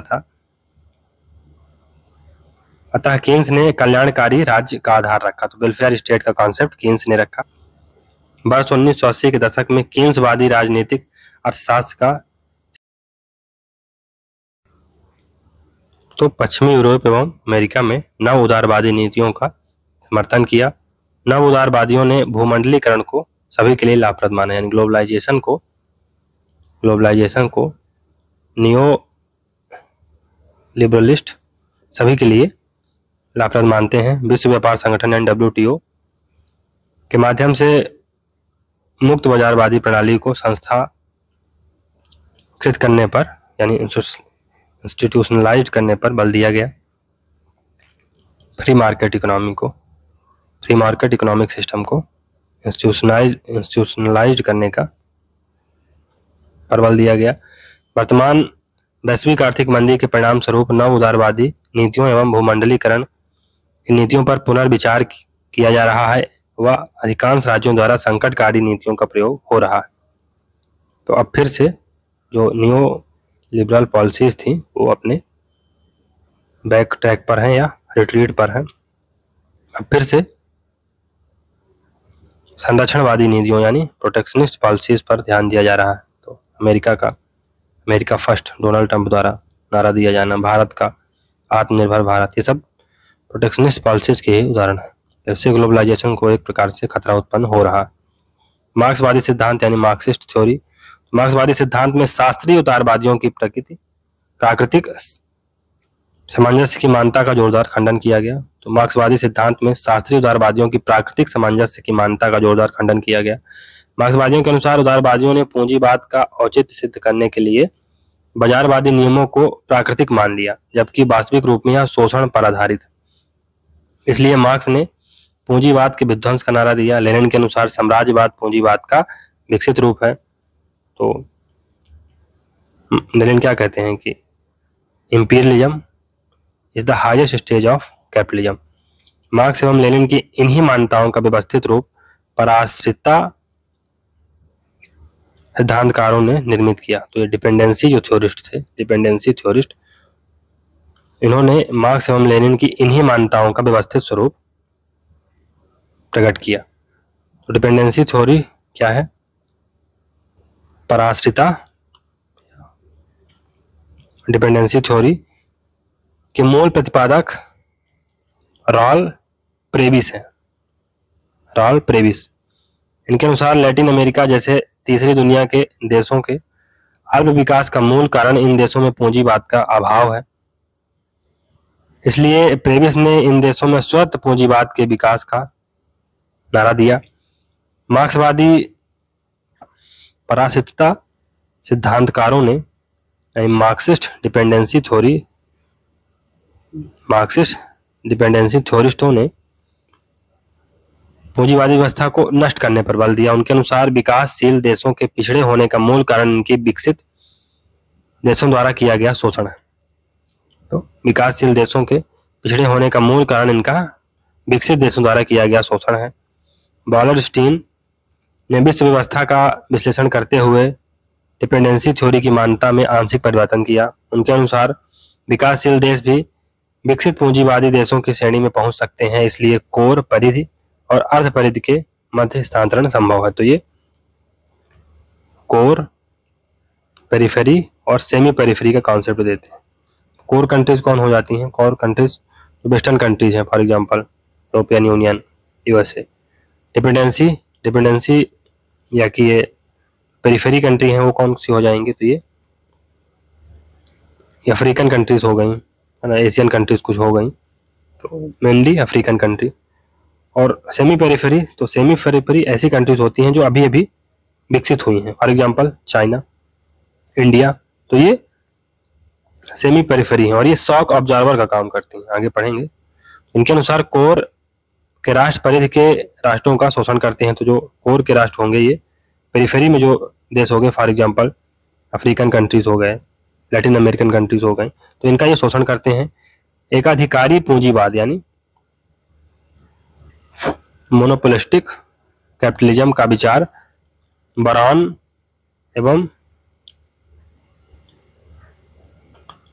अतः कीन्स ने कल्याणकारी राज्य का आधार रखा, तो वेलफेयर स्टेट का कॉन्सेप्ट कीन्स ने रखा। वर्ष 1980 के दशक में कीन्सवादी राजनीतिक अर्थशास्त्र का तो पश्चिमी यूरोप एवं अमेरिका में नव उदारवादी नीतियों का समर्थन किया। नव उदारवादियों ने भूमंडलीकरण को सभी के लिए लाभप्रद माना, यानी ग्लोबलाइजेशन को नियो लिबरलिस्ट सभी के लिए लाभप्रद मानते हैं। विश्व व्यापार संगठन यानी WTO के माध्यम से मुक्त बाजारवादी प्रणाली को संस्थाकृत करने पर यानी इंस्टीट्यूशनलाइज्ड करने पर बल दिया गया। फ्री मार्केट इकोनॉमिक सिस्टम को इंस्टीट्यूशनलाइज्ड करने का पर बल दिया गया। वर्तमान वैश्विक आर्थिक मंदी के परिणाम स्वरूप नव उदारवादी नीतियों एवं भूमंडलीकरण की नीतियों पर पुनर्विचार किया जा रहा है व अधिकांश राज्यों द्वारा संकटकारी नीतियों का प्रयोग हो रहा है। तो अब फिर से जो नियो लिबरल पॉलिसीज थी वो अपने बैक ट्रैक पर हैं या रिट्रीट पर हैं। अब फिर से संरक्षणवादी नीतियों यानी प्रोटेक्शनिस्ट पॉलिसीज पर ध्यान दिया जा रहा है। तो अमेरिका फर्स्ट डोनाल्ड ट्रंप द्वारा नारा दिया जाना, भारत का आत्मनिर्भर भारत, ये सब प्रोटेक्शनिस्ट पॉलिसीज के ही उदाहरण है। इससे ग्लोबलाइजेशन को एक प्रकार से खतरा उत्पन्न हो रहा है। मार्क्सवादी सिद्धांत यानी मार्क्सिस्ट थ्योरी, मार्क्सवादी सिद्धांत में शास्त्रीय उदारवादियों की प्राकृतिक सामंजस्य की मान्यता का जोरदार खंडन किया गया। तो मार्क्सवादी सिद्धांत में शास्त्रीय उदारवादियों की प्राकृतिक सामंजस्य की मान्यता का जोरदार खंडन किया गया। मार्क्सवादियों के अनुसार उदारवादियों ने पूंजीवाद का औचित्य सिद्ध करने के लिए बाजारवादी नियमों को प्राकृतिक मान लिया, जबकि वास्तविक रूप में यह शोषण पर आधारित है। इसलिए मार्क्स ने पूंजीवाद के विध्वंस का नारा दिया। लेनिन के अनुसार साम्राज्यवाद पूंजीवाद का विकसित रूप है। तो लेनिन क्या कहते हैं कि imperialism is the highest stage of capitalism. Marks एवं लेनिन की इन्हीं मान्यताओं का व्यवस्थित रूप पराश्रितता सिद्धांतकारों ने निर्मित किया। तो ये डिपेंडेंसी थ्योरिस्ट, इन्होंने मार्क्स एवं लेनिन की इन्हीं मान्यताओं का व्यवस्थित स्वरूप प्रकट किया। तो डिपेंडेंसी थ्योरी क्या है? पराश्रिता डिपेंडेंसी थ्योरी के मूल प्रतिपादक रॉल प्रेविस है। इनके अनुसार लैटिन अमेरिका जैसे तीसरी दुनिया के देशों के अल्प विकास का मूल कारण इन देशों में पूंजीवाद का अभाव है। इसलिए प्रेविस ने इन देशों में स्वतः पूंजीवाद के विकास का नारा दिया। मार्क्सवादी पराश्रितता सिद्धांतकारों ने मार्क्सिस्ट डिपेंडेंसी थ्योरिस्टों ने पूंजीवादी व्यवस्था को नष्ट करने पर बल दिया। उनके अनुसार विकासशील देशों के पिछड़े होने का मूल कारण इनके विकसित देशों द्वारा किया गया शोषण है। तो विकासशील देशों के पिछड़े होने का मूल कारण इनका विकसित देशों द्वारा किया गया शोषण है। वॉलरस्टीन ने विश्व व्यवस्था का विश्लेषण करते हुए डिपेंडेंसी थ्योरी की मान्यता में आंशिक परिवर्तन किया। उनके अनुसार विकासशील देश भी विकसित पूंजीवादी देशों की श्रेणी में पहुंच सकते हैं, इसलिए कोर, परिधि और अर्ध परिधि के मध्य स्थानांतरण संभव है। तो ये कोर, पेरिफेरी और सेमी पेरिफेरी का कॉन्सेप्ट देते हैं। कोर कंट्रीज कौन हो जाती हैं? कोर कंट्रीज वेस्टर्न कंट्रीज हैं, for example European union, USA. Dependency या कि ये पेरिफेरी कंट्री हैं वो कौन सी हो जाएंगी? तो ये अफ्रीकन कंट्रीज हो गई, है ना, एशियन कंट्रीज कुछ हो गई, तो मेनली अफ्रीकन कंट्री। और सेमी पेरिफेरी, तो सेमी पेरिफेरी ऐसी कंट्रीज होती हैं जो अभी अभी विकसित हुई हैं, फॉर एग्जांपल चाइना, इंडिया। तो ये सेमी पेरिफेरी हैं और ये शॉक ऑब्जर्वर का काम करती हैं, आगे पढ़ेंगे। इनके अनुसार कोर के राष्ट्र परिधि के राष्ट्रों का शोषण करते हैं, तो जो कोर के राष्ट्र होंगे ये पेरिफेरी में जो देश हो गए, फॉर एग्जांपल अफ्रीकन कंट्रीज हो गए, लैटिन अमेरिकन कंट्रीज हो गए, तो इनका ये शोषण करते हैं। एकाधिकारी पूंजीवाद यानी मोनोपोलिस्टिक कैपिटलिज्म का विचार बरान एवं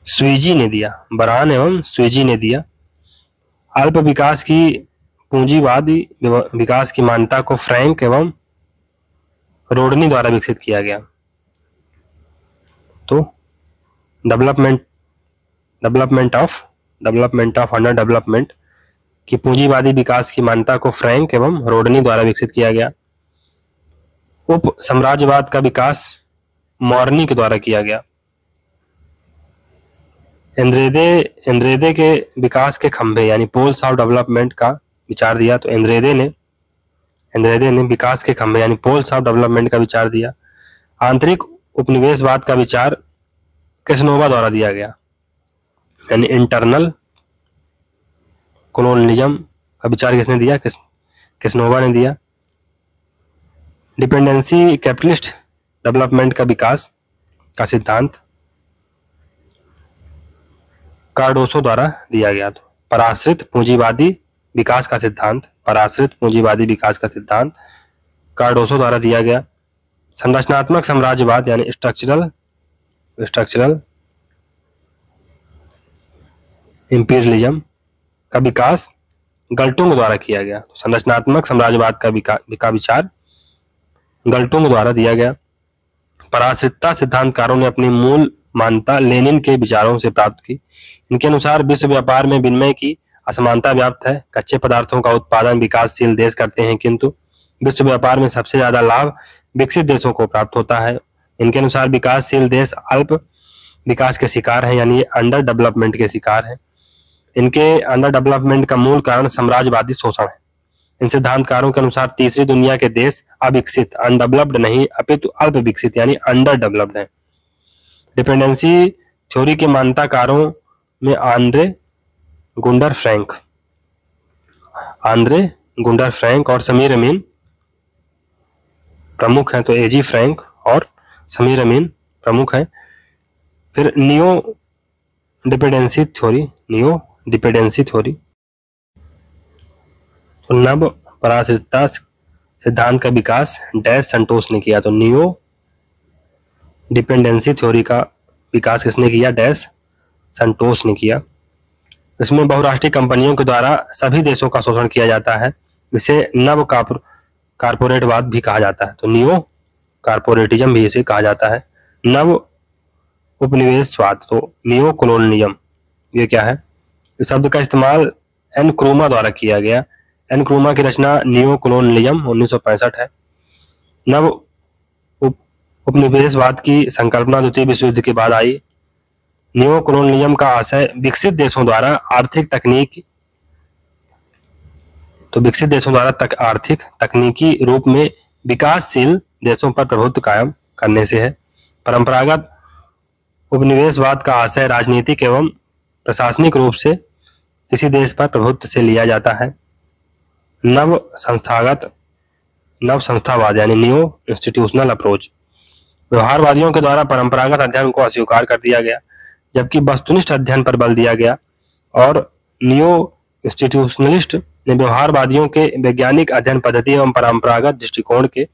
स्वीजी ने दिया। बरान एवं स्वीजी ने दिया। अल्प विकास की पूंजीवादी विकास की मान्यता को फ्रैंक एवं रोडनी द्वारा विकसित किया गया। तो डेवलपमेंट ऑफ अंडर डेवलपमेंट की पूंजीवादी विकास की मान्यता को फ्रैंक एवं रोडनी द्वारा विकसित किया गया। उप साम्राज्यवाद का विकास मॉर्नी के द्वारा किया गया। एंद्रेदे के विकास के खंभे यानी पोल्स ऑफ डेवलपमेंट का विचार दिया। तो एंद्रेदे ने विकास के खंभे यानी पोल्स ऑफ डेवलपमेंट का विचार दिया। आंतरिक उपनिवेशवाद का विचार कैसनोवा द्वारा दिया गया, यानी इंटरनल कोलोनियलिज्म का विचार किसने दिया? कैसनोवा ने दिया। डिपेंडेंसी कैपिटलिस्ट डेवलपमेंट का विकास का सिद्धांत कार्डोसो द्वारा दिया गया। तो पराश्रित पूंजीवादी विकास का सिद्धांत कार्डोसो द्वारा दिया गया। संरचनात्मक साम्राज्यवाद यानी स्ट्रक्चरल इंपीरियलिज्म का विकास गल्टुंग द्वारा किया गया। तो संरचनात्मक साम्राज्यवाद का विचार गल्टुंग द्वारा दिया गया। पराश्रितता सिद्धांतकारों ने अपनी मूल मान्यता लेनिन के विचारों से प्राप्त की। इनके अनुसार विश्व व्यापार में विनिमय की असमानता व्याप्त है। कच्चे पदार्थों का उत्पादन विकासशील देश करते हैं, किंतु विश्व व्यापार में सबसे ज्यादा लाभ विकसित देशों को प्राप्त होता है। इनके अनुसार विकासशील देश अल्प विकास के शिकार हैं, यानी अंडर डेवलपमेंट के शिकार हैं। इनके अंडर डेवलपमेंट का मूल कारण साम्राज्यवादी शोषण है। इन सिद्धांतकारों के अनुसार तीसरी दुनिया के देश अविकसित, अनडेवलप्ड नहीं अपितु अल्प विकसित यानी अंडर डेवलप्ड है। डिपेंडेंसी थ्योरी के मान्यताकारों में आंद्रे गुंडर फ्रैंक और समीर अमीन प्रमुख हैं। तो एजी फ्रैंक और समीर अमीन प्रमुख हैं। फिर नियो डिपेंडेंसी थ्योरी तो नव पराश्रितता सिद्धांत का विकास डैश संतोष ने किया। तो नियो डिपेंडेंसी थ्योरी का विकास किसने किया? डैश संतोष ने किया। इसमें बहुराष्ट्रीय कंपनियों के द्वारा सभी देशों का शोषण किया जाता है। इसे नव कारपोरेटवाद भी कहा जाता है। तो नियो कारपोरेटिज्म भी इसे कहा जाता है। नव उपनिवेशवाद तो नियो कोलोनियलिज्म, ये क्या है? इस शब्द का इस्तेमाल एन क्रूमा द्वारा किया गया। एन क्रूमा की रचना नियो कोलोनियलिज्म 1965 है। नव उपनिवेशवाद की संकल्पना द्वितीय विश्व युद्ध के बाद आई। नियो कोलोनियलिज्म का आशय विकसित देशों द्वारा आर्थिक तकनीकी रूप में विकासशील देशों पर प्रभुत्व कायम करने से है। परंपरागत उपनिवेशवाद का आशय राजनीतिक एवं प्रशासनिक रूप से किसी देश पर प्रभुत्व से लिया जाता है। नव संस्थावाद यानी न्यू इंस्टीट्यूशनल अप्रोच, व्यवहारवादियों के द्वारा परंपरागत अध्ययन को अस्वीकार कर दिया गया, जबकि वस्तुनिष्ठ अध्ययन पर बल दिया गया। और न्यू इंस्टीट्यूशनलिस्ट ने व्यवहारवादियों के वैज्ञानिक अध्ययन पद्धति एवं परंपरागत दृष्टिकोण के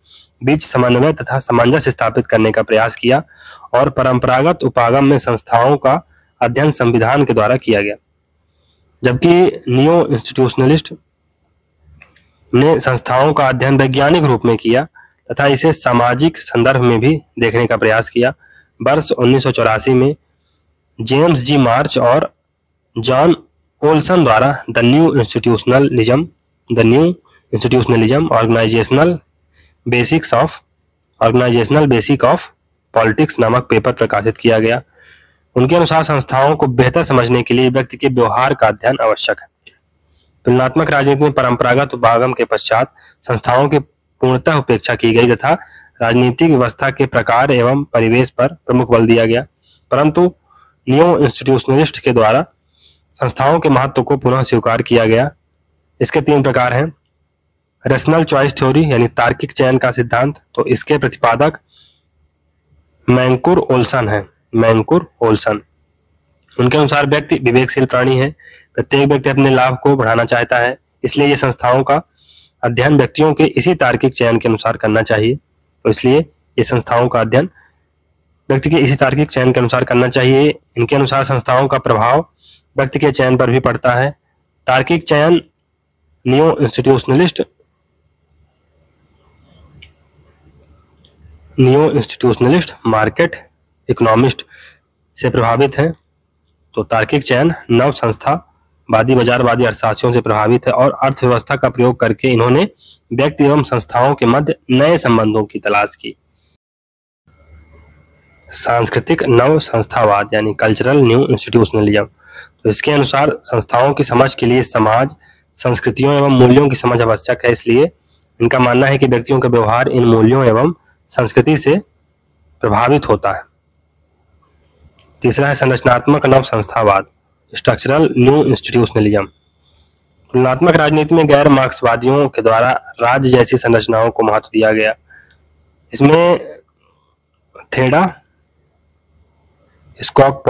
बीच समन्वय तथा सामंजस्य स्थापित करने का प्रयास किया और परंपरागत उपागम में संस्थाओं का अध्ययन संविधान के द्वारा किया गया, जबकि नियो इंस्टीट्यूशनलिस्ट ने संस्थाओं का अध्ययन वैज्ञानिक रूप में किया तथा इसे सामाजिक संदर्भ में भी देखने का प्रयास किया। वर्ष 1984 में जेम्स जी मार्च और जॉन ओल्सन द्वारा the new institutionalism organizational basic of politics नामक पेपर प्रकाशित किया गया। उनके अनुसार संस्थाओं को बेहतर समझने के लिए व्यक्ति के व्यवहार का अध्ययन आवश्यक है। तुलनात्मक राजनीति में परंपरागत उपागम के पश्चात संस्थाओं की पूर्णतः उपेक्षा की गई तथा राजनीतिक व्यवस्था के प्रकार एवं परिवेश पर प्रमुख बल दिया गया, परंतु नियो इंस्टीट्यूशनलिस्ट के द्वारा संस्थाओं के महत्व को पुनः स्वीकार किया गया। इसके 3 प्रकार हैं। रेशनल चॉइस थ्योरी यानी तार्किक चयन का सिद्धांत, तो इसके प्रतिपादक मैंकुर ओल्सन। उनके अनुसार व्यक्ति विवेकशील प्राणी है, प्रत्येक व्यक्ति अपने लाभ को बढ़ाना चाहता है, इसलिए ये संस्थाओं का अध्ययन व्यक्तियों के इसी तार्किक चयन के अनुसार करना चाहिए। तो इसलिए ये संस्थाओं का अध्ययन व्यक्ति के इसी तार्किक चयन के अनुसार करना चाहिए। इनके अनुसार संस्थाओं का प्रभाव व्यक्ति के चयन पर भी पड़ता है। तार्किक चयन नियो इंस्टीट्यूशनलिस्ट मार्केट इकोनॉमिस्ट से प्रभावित है। तो तार्किक चयन नव संस्थावादी बाजारवादी अर्थशास्त्रियों से प्रभावित है और अर्थव्यवस्था का प्रयोग करके इन्होंने व्यक्ति एवं संस्थाओं के मध्य नए संबंधों की तलाश की। सांस्कृतिक नव संस्थावाद यानी कल्चरल न्यू इंस्टीट्यूशनलिज्म, तो इसके अनुसार संस्थाओं की समझ के लिए समाज, संस्कृतियों एवं मूल्यों की समझ आवश्यक है। इसलिए इनका मानना है कि व्यक्तियों का व्यवहार इन मूल्यों एवं संस्कृति से प्रभावित होता है। तीसरा है संरचनात्मक नव संस्थावाद, स्ट्रक्चरल न्यू इंस्टीट्यूशनलिज्म। तुलनात्मक राजनीति में गैर मार्क्सवादियों के द्वारा राज्य जैसी संरचनाओं को महत्व दिया गया। इसमें थेडा स्कॉक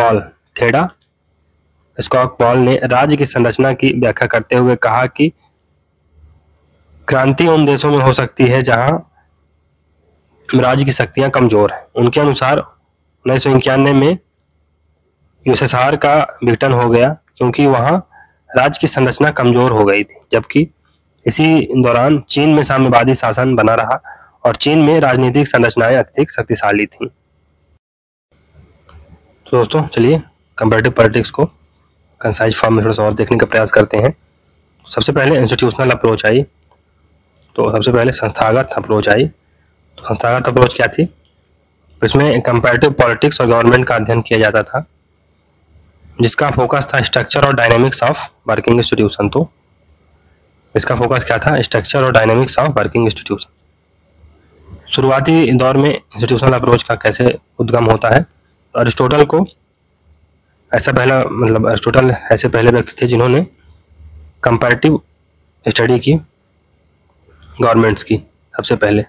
पॉल ने राज्य की संरचना की व्याख्या करते हुए कहा कि क्रांति उन देशों में हो सकती है जहां राज्य की शक्तियां कमजोर हैं। उनके अनुसार 1991 में यूएसएसआर का विघटन हो गया क्योंकि वहां राज्य की संरचना कमजोर हो गई थी, जबकि इसी दौरान चीन में साम्यवादी शासन बना रहा और चीन में राजनीतिक संरचनाएं अत्यधिक शक्तिशाली थीं। तो दोस्तों चलिए कंपैरेटिव पॉलिटिक्स को कंसाइज फॉर्म में थोड़ा सा और देखने का प्रयास करते हैं। सबसे पहले इंस्टीट्यूशनल अप्रोच आई, तो सबसे पहले संस्थागत अप्रोच आई। तो संस्थागत अप्रोच क्या थी? तो इसमें कंपैरेटिव पॉलिटिक्स और गवर्नमेंट का अध्ययन किया जाता था, जिसका फोकस था स्ट्रक्चर और डायनेमिक्स ऑफ वर्किंग इंस्टीट्यूशन। तो इसका फोकस क्या था? स्ट्रक्चर और डायनेमिक्स ऑफ वर्किंग इंस्टीट्यूशन। शुरुआती दौर में इंस्टीट्यूशनल अप्रोच का कैसे उद्गम होता है? अरिस्टोटल ऐसे पहले व्यक्ति थे जिन्होंने कंपैरेटिव स्टडी की गवर्नमेंट्स की सबसे पहले।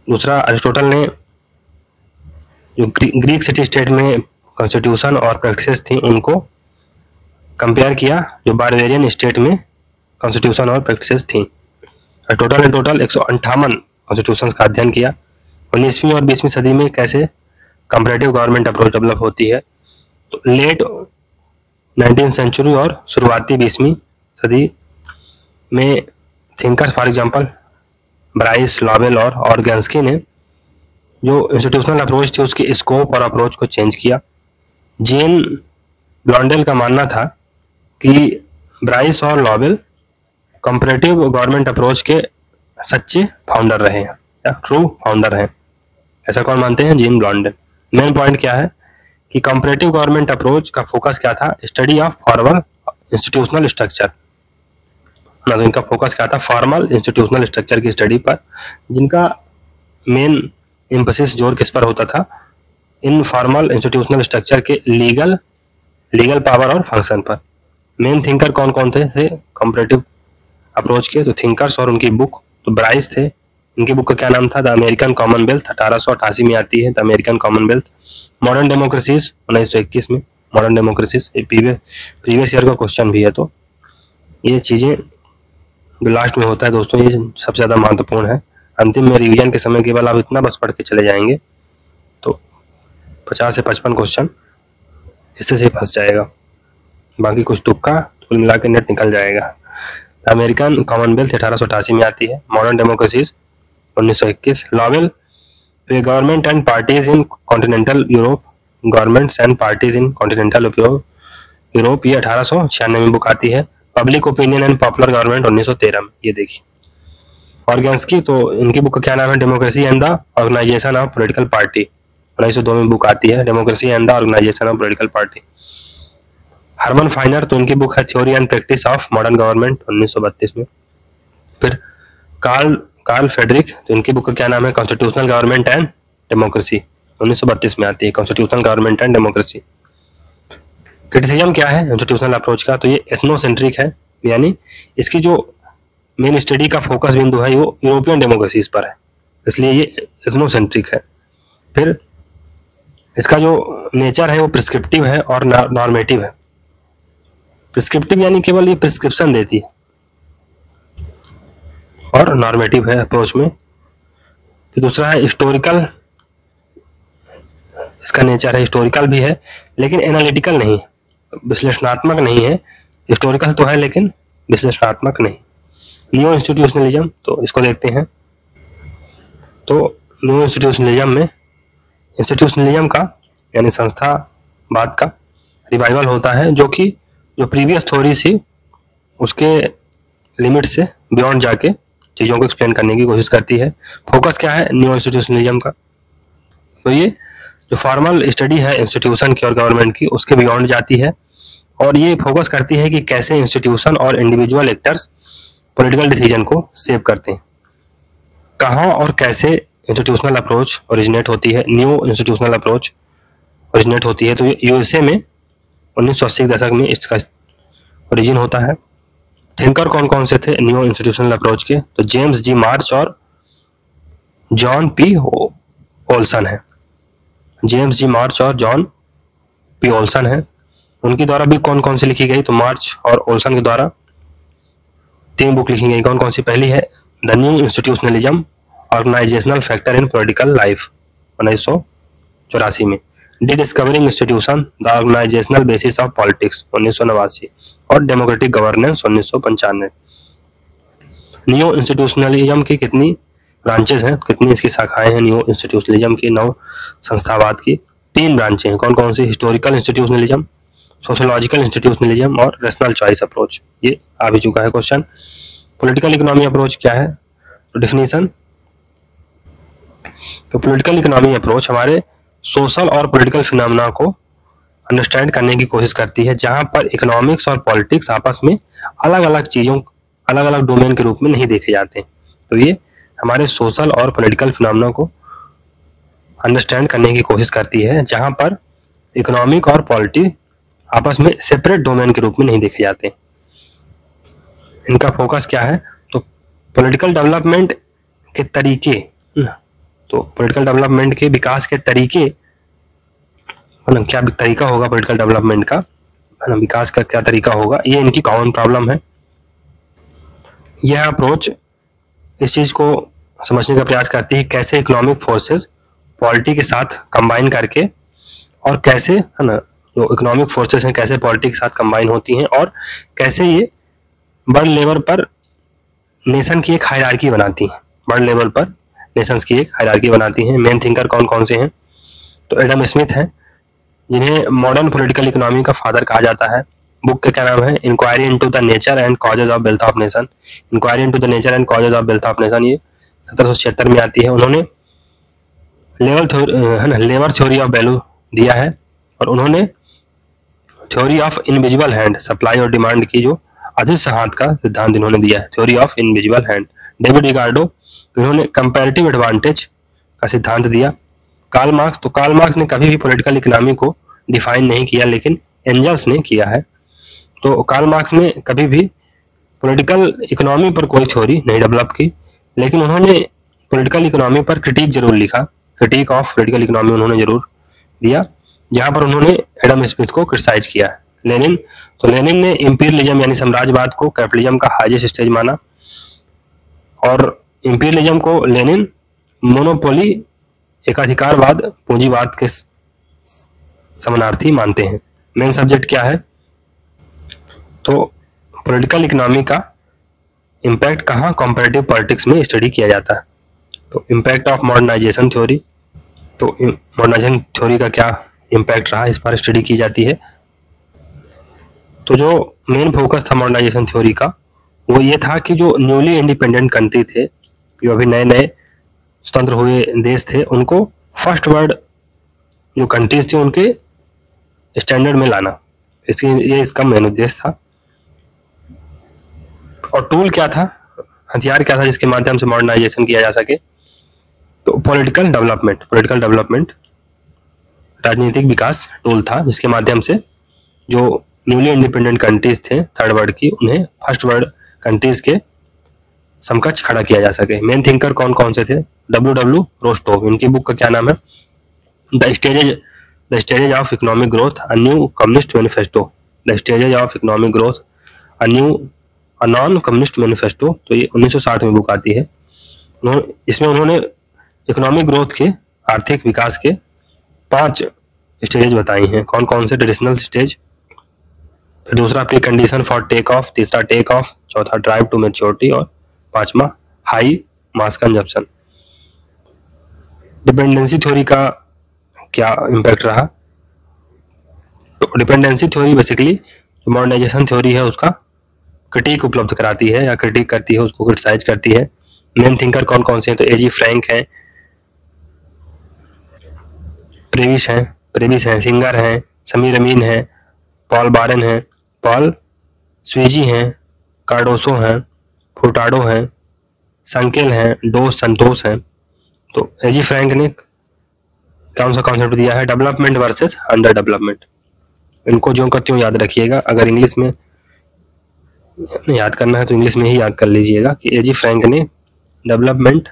दूसरा, अरिस्टोटल ने जो ग्रीक सिटी स्टेट में कॉन्स्टिट्यूशन और प्रैक्टिसेस थी उनको कंपेयर किया जो बारबेरियन स्टेट में कॉन्स्टिट्यूशन और प्रैक्टिसेस थी। टोटल 158 कॉन्स्टिट्यूशंस का अध्ययन किया। 19वीं और 20वीं सदी में कैसे कंपैरेटिव गवर्नमेंट अप्रोच डेवलप होती है, तो लेट 19th सेंचुरी और शुरुआती 20वीं सदी में thinkers for example Bryce, Lowell और ऑर्गेन्स्की ने जो इंस्टीट्यूशनल अप्रोच थी उसके स्कोप और अप्रोच को चेंज किया। जीन ब्लॉन्डेल का मानना था कि ब्राइस और लॉवेल कंपैरेटिव गवर्नमेंट अप्रोच के सच्चे फाउंडर रहे हैं या ट्रू फाउंडर हैं। ऐसा कौन मानते हैं? जीन ब्लॉन्डेल। मेन पॉइंट क्या है कि कंपैरेटिव गवर्नमेंट अप्रोच का फोकस क्या था? Study of formal institutional structure. तो इनका फोकस क्या था? फॉर्मल इंस्टीट्यूशनल स्ट्रक्चर की स्टडी पर, जिनका मेन एम्फसिस जोर किस पर होता था? इन फॉर्मल इंस्टीट्यूशनल स्ट्रक्चर के लीगल पावर और फंक्शन पर। मेन थिंकर कौन कौन थे कंपैरेटिव अप्रोच के? तो थिंकर्स और उनकी बुक, तो ब्राइस थे, इनकी बुक का क्या नाम था? द अमेरिकन कॉमनवेल्थ, 1888 में आती है the American Commonwealth. Modern democracies 1921 में, मॉडर्न डेमोक्रेसीज प्रीवियस ईयर का क्वेश्चन भी है। तो ये चीज़ें जो लास्ट में होता है दोस्तों, ये सबसे ज़्यादा महत्वपूर्ण है। अंतिम में रिवीजन के समय केवल आप इतना बस पढ़ के चले जाएंगे तो 50 से 55 क्वेश्चन इससे से फंस जाएगा, बाकी कुछ तुक्का कुल मिला के नेट निकल जाएगा। अमेरिकन कॉमनवेल्थ 1888 में आती है। Modern democracies 1921। लॉवेल पे government and parties in continental Europe, governments and parties in continental Europe, ये 1896 में बुक आती है। Public opinion and popular government 1913 में, ये देखिए। ऑर्गेन्स्की, तो इनकी बुक का क्या नाम है, democracy and the organization of political party, 1902 में बुक आती है, democracy and the organization of political party. Herman Finer, तो इनकी बुक है theory and practice of modern government, 1932 में। फिर कार्ल फ्रेडरिक, तो इनकी बुक का क्या नाम है, कॉन्स्टिट्यूशनल गवर्नमेंट एंड डेमोक्रेसी, 1932 में आती है, constitutional government and democracy. Criticism क्या है इंस्टीट्यूशनल अप्रोच का, तो ये एथनोसेंट्रिक है, यानी इसकी जो मेन स्टडी का फोकस बिंदु है वो यूरोपियन डेमोक्रेसीज पर है, इसलिए ये एथनोसेंट्रिक है। फिर इसका जो नेचर है वो प्रिस्क्रिप्टिव है और नॉर्मेटिव है। प्रिस्क्रिप्टिव यानी केवल ये प्रिस्क्रिप्शन देती है, और नॉर्मेटिव है अप्रोच में। फिर दूसरा है हिस्टोरिकल, इसका नेचर है हिस्टोरिकल भी है लेकिन एनालिटिकल नहीं है, विश्लेषणात्मक नहीं है। हिस्टोरिकल तो है लेकिन विश्लेषणात्मक नहीं। न्यू इंस्टीट्यूशनलिज्म, तो इसको देखते हैं। तो न्यू इंस्टीट्यूशनलिज्म में इंस्टीट्यूशनलिज्म का यानी संस्थावाद का रिवाइवल होता है, जो कि जो प्रीवियस थ्योरी थी उसके लिमिट से बियॉन्ड जाके चीज़ों को एक्सप्लेन करने की कोशिश करती है। फोकस क्या है न्यू इंस्टीट्यूशनलिज्म का, तो ये जो फॉर्मल स्टडी है इंस्टीट्यूशन की और गवर्नमेंट की उसके बियॉन्ड जाती है, और ये फोकस करती है कि कैसे इंस्टीट्यूशन और इंडिविजुअल एक्टर्स पॉलिटिकल डिसीजन को सेव करते हैं। कहाँ और कैसे इंस्टीट्यूशनल अप्रोच ओरिजिनेट होती है, न्यू इंस्टीट्यूशनल अप्रोच ओरिजिनेट होती है, तो यूएसए में 1980 के दशक में इसका ओरिजिन होता है। थिंकर कौन कौन से थे न्यू इंस्टीट्यूशनल अप्रोच के, तो जेम्स जी मार्च और जॉन पी ओल्सन है। जेम्स जी मार्च और जॉन पी ओल्सन है। उनके द्वारा भी कौन कौन सी लिखी गई, तो मार्च और ओल्सन के द्वारा 3 बुक लिखी गई। कौन कौन सी, पहली है the new institutionalism organizational factor in political life, 1984 में। Discovering institution the organizational basis of politics, 1989, और डेमोक्रेटिक गवर्नेंस, 1995। न्यू इंस्टीट्यूशनलिज्म की कितनी ब्रांचेस हैं, कितनी इसकी शाखाएं हैं न्यू इंस्टीट्यूशनलिज्म की, नव संस्थावाद की 3 ब्रांचें हैं। कौन कौन सी, हिस्टोरिकल इंस्टीट्यूशनलिज्म, सोशियोलॉजिकल इंस्टीट्यूशनलिज्म और रैशनल चॉइस अप्रोच, ये आ भी चुका है क्वेश्चन। पॉलिटिकल इकोनॉमी अप्रोच क्या है, तो डेफिनेशन, तो पॉलिटिकल इकोनॉमी अप्रोच हमारे सोशल और पॉलिटिकल फिनोमेना को अंडरस्टैंड करने की कोशिश करती है, जहां पर इकोनॉमिक्स और पॉलिटिक्स आपस में अलग अलग चीज़ों, अलग अलग डोमेन के रूप में नहीं देखे जाते हैं। तो ये हमारे सोशल और पॉलिटिकल फिनोमेना को अंडरस्टैंड करने की कोशिश करती है, जहां पर इकोनॉमिक और पॉलिटिक्स आपस में सेपरेट डोमेन के रूप में नहीं देखे जाते। इनका फोकस क्या है, तो पॉलिटिकल डेवलपमेंट के तरीके, तो पॉलिटिकल डेवलपमेंट के विकास के तरीके, मतलब क्या तरीका होगा पॉलिटिकल डेवलपमेंट का, विकास का क्या तरीका होगा, ये इनकी कॉमन प्रॉब्लम है। यह अप्रोच इस चीज को समझने का प्रयास करती है कैसे इकोनॉमिक फोर्सेस पॉलिटी के साथ कंबाइन करके, और कैसे है ना जो इकोनॉमिक फोर्सेस हैं कैसे पॉलिटी के साथ कंबाइन होती हैं, और कैसे ये वर्ल्ड लेवल पर नेशन की एक हायरार्की बनाती हैं, वर्ल्ड लेवल पर नेशंस की एक हायरार्की बनाती हैं। मेन थिंकर कौन कौन से हैं, तो एडम स्मिथ हैं, जिन्हें मॉडर्न पॉलिटिकल इकोनॉमी का फादर कहा जाता है। बुक का क्या नाम है, inquiry into the nature and causes of wealth of nation, inquiry into the nature and causes of wealth of nation, ये 1776 में आती है। उन्होंने लेबर थ्योरी ऑफ वैल्यू दिया है, और उन्होंने theory of invisible hand, supply और डिमांड की जो अदृश्य हाथ का सिद्धांत इन्होंने दिया है, theory of invisible hand. David Ricardo, इन्होंने कंपैरेटिव एडवांटेज का सिद्धांत दिया। कार्ल मार्क्स, तो कार्ल मार्क्स ने कभी भी पॉलिटिकल इकोनॉमी को डिफाइन नहीं किया, लेकिन एंजल्स ने किया है। तो कार्ल मार्क्स ने कभी भी पॉलिटिकल इकोनॉमी पर कोई थ्योरी नहीं डेवलप की, लेकिन उन्होंने पॉलिटिकल इकोनॉमी पर क्रिटिक जरूर लिखा, क्रिटिक ऑफ पॉलिटिकल इकोनॉमी उन्होंने जरूर दिया, जहां पर उन्होंने एडम स्मिथ को क्रिटिसाइज किया है। लेनिन, तो लेनिन ने इंपीरियलिज्म यानी साम्राज्यवाद को कैपिटलिज्म का हाईएस्ट स्टेज माना, और इंपीरियलिज्म को लेनिन मोनोपोली एकाधिकारवाद पूंजीवाद के समानार्थी मानते हैं। मेन सब्जेक्ट क्या है, तो पॉलिटिकल इकोनॉमी का इम्पैक्ट कहाँ, कंपैरेटिव पॉलिटिक्स में स्टडी किया जाता है। तो इम्पैक्ट ऑफ मॉडर्नाइजेशन थ्योरी, तो मॉडर्नाइजेशन थ्योरी का क्या इम्पैक्ट रहा, इस पर स्टडी की जाती है। तो जो मेन फोकस था मॉडर्नाइजेशन थ्योरी का वो ये था कि जो न्यूली इंडिपेंडेंट कंट्री थे, जो अभी नए नए स्वतंत्र हुए देश थे, उनको फर्स्ट वर्ल्ड जो कंट्रीज थे उनके स्टैंडर्ड में लाना, ये इसका मेन उद्देश्य था। और टूल क्या था, हथियार क्या था जिसके माध्यम से मॉडर्नाइजेशन किया जा सके, तो पॉलिटिकल डेवलपमेंट राजनीतिक विकास टूल था, जिसके माध्यम से जो न्यूली इंडिपेंडेंट कंट्रीज थे थर्ड वर्ल्ड की, उन्हें फर्स्ट वर्ल्ड कंट्रीज के समकक्ष खड़ा किया जा सके। मेन थिंकर कौन कौन से थे, W.W. रोस्टोव, इनकी बुक का क्या नाम है, the stages of economic growth a new communist manifesto, the stages of economic growth a non communist manifesto. तो ये 1960 में बुक आती है। इसमें उन्होंने इकोनॉमिक ग्रोथ के, आर्थिक विकास के 5 स्टेजेज बताई हैं। कौन कौन से, ट्रेडिशनल स्टेज, फिर दूसरा precondition for take off, तीसरा टेक ऑफ, चौथा ड्राइव टू मैच्योरिटी, और 5वां high mass consumption. Dependency theory का क्या इम्पैक्ट रहा, तो डिपेंडेंसी थ्योरी बेसिकली जो मॉडर्नाइजेशन थ्योरी है उसका क्रिटिक उपलब्ध कराती है या क्रिटिक करती है, उसको क्रिटिसाइज करती है। मेन थिंकर कौन कौन से हैं, तो A.G. फ्रैंक हैं, प्रेविस हैं, सिंगर हैं, समीर अमीन हैं, पॉल बारेन हैं, पॉल स्वीजी हैं, कार्डोसो हैं, फुर्टाडो हैं, संकेल हैं, डोस संतोष हैं। तो A.G. फ्रैंक ने कौन सा कॉन्सेप्ट दिया है, डेवलपमेंट वर्सेस अंडर डेवलपमेंट। इनको जो का त्यों याद रखिएगा, अगर इंग्लिश में याद करना है तो इंग्लिश में ही याद कर लीजिएगा कि A.G. फ्रैंक ने डेवलपमेंट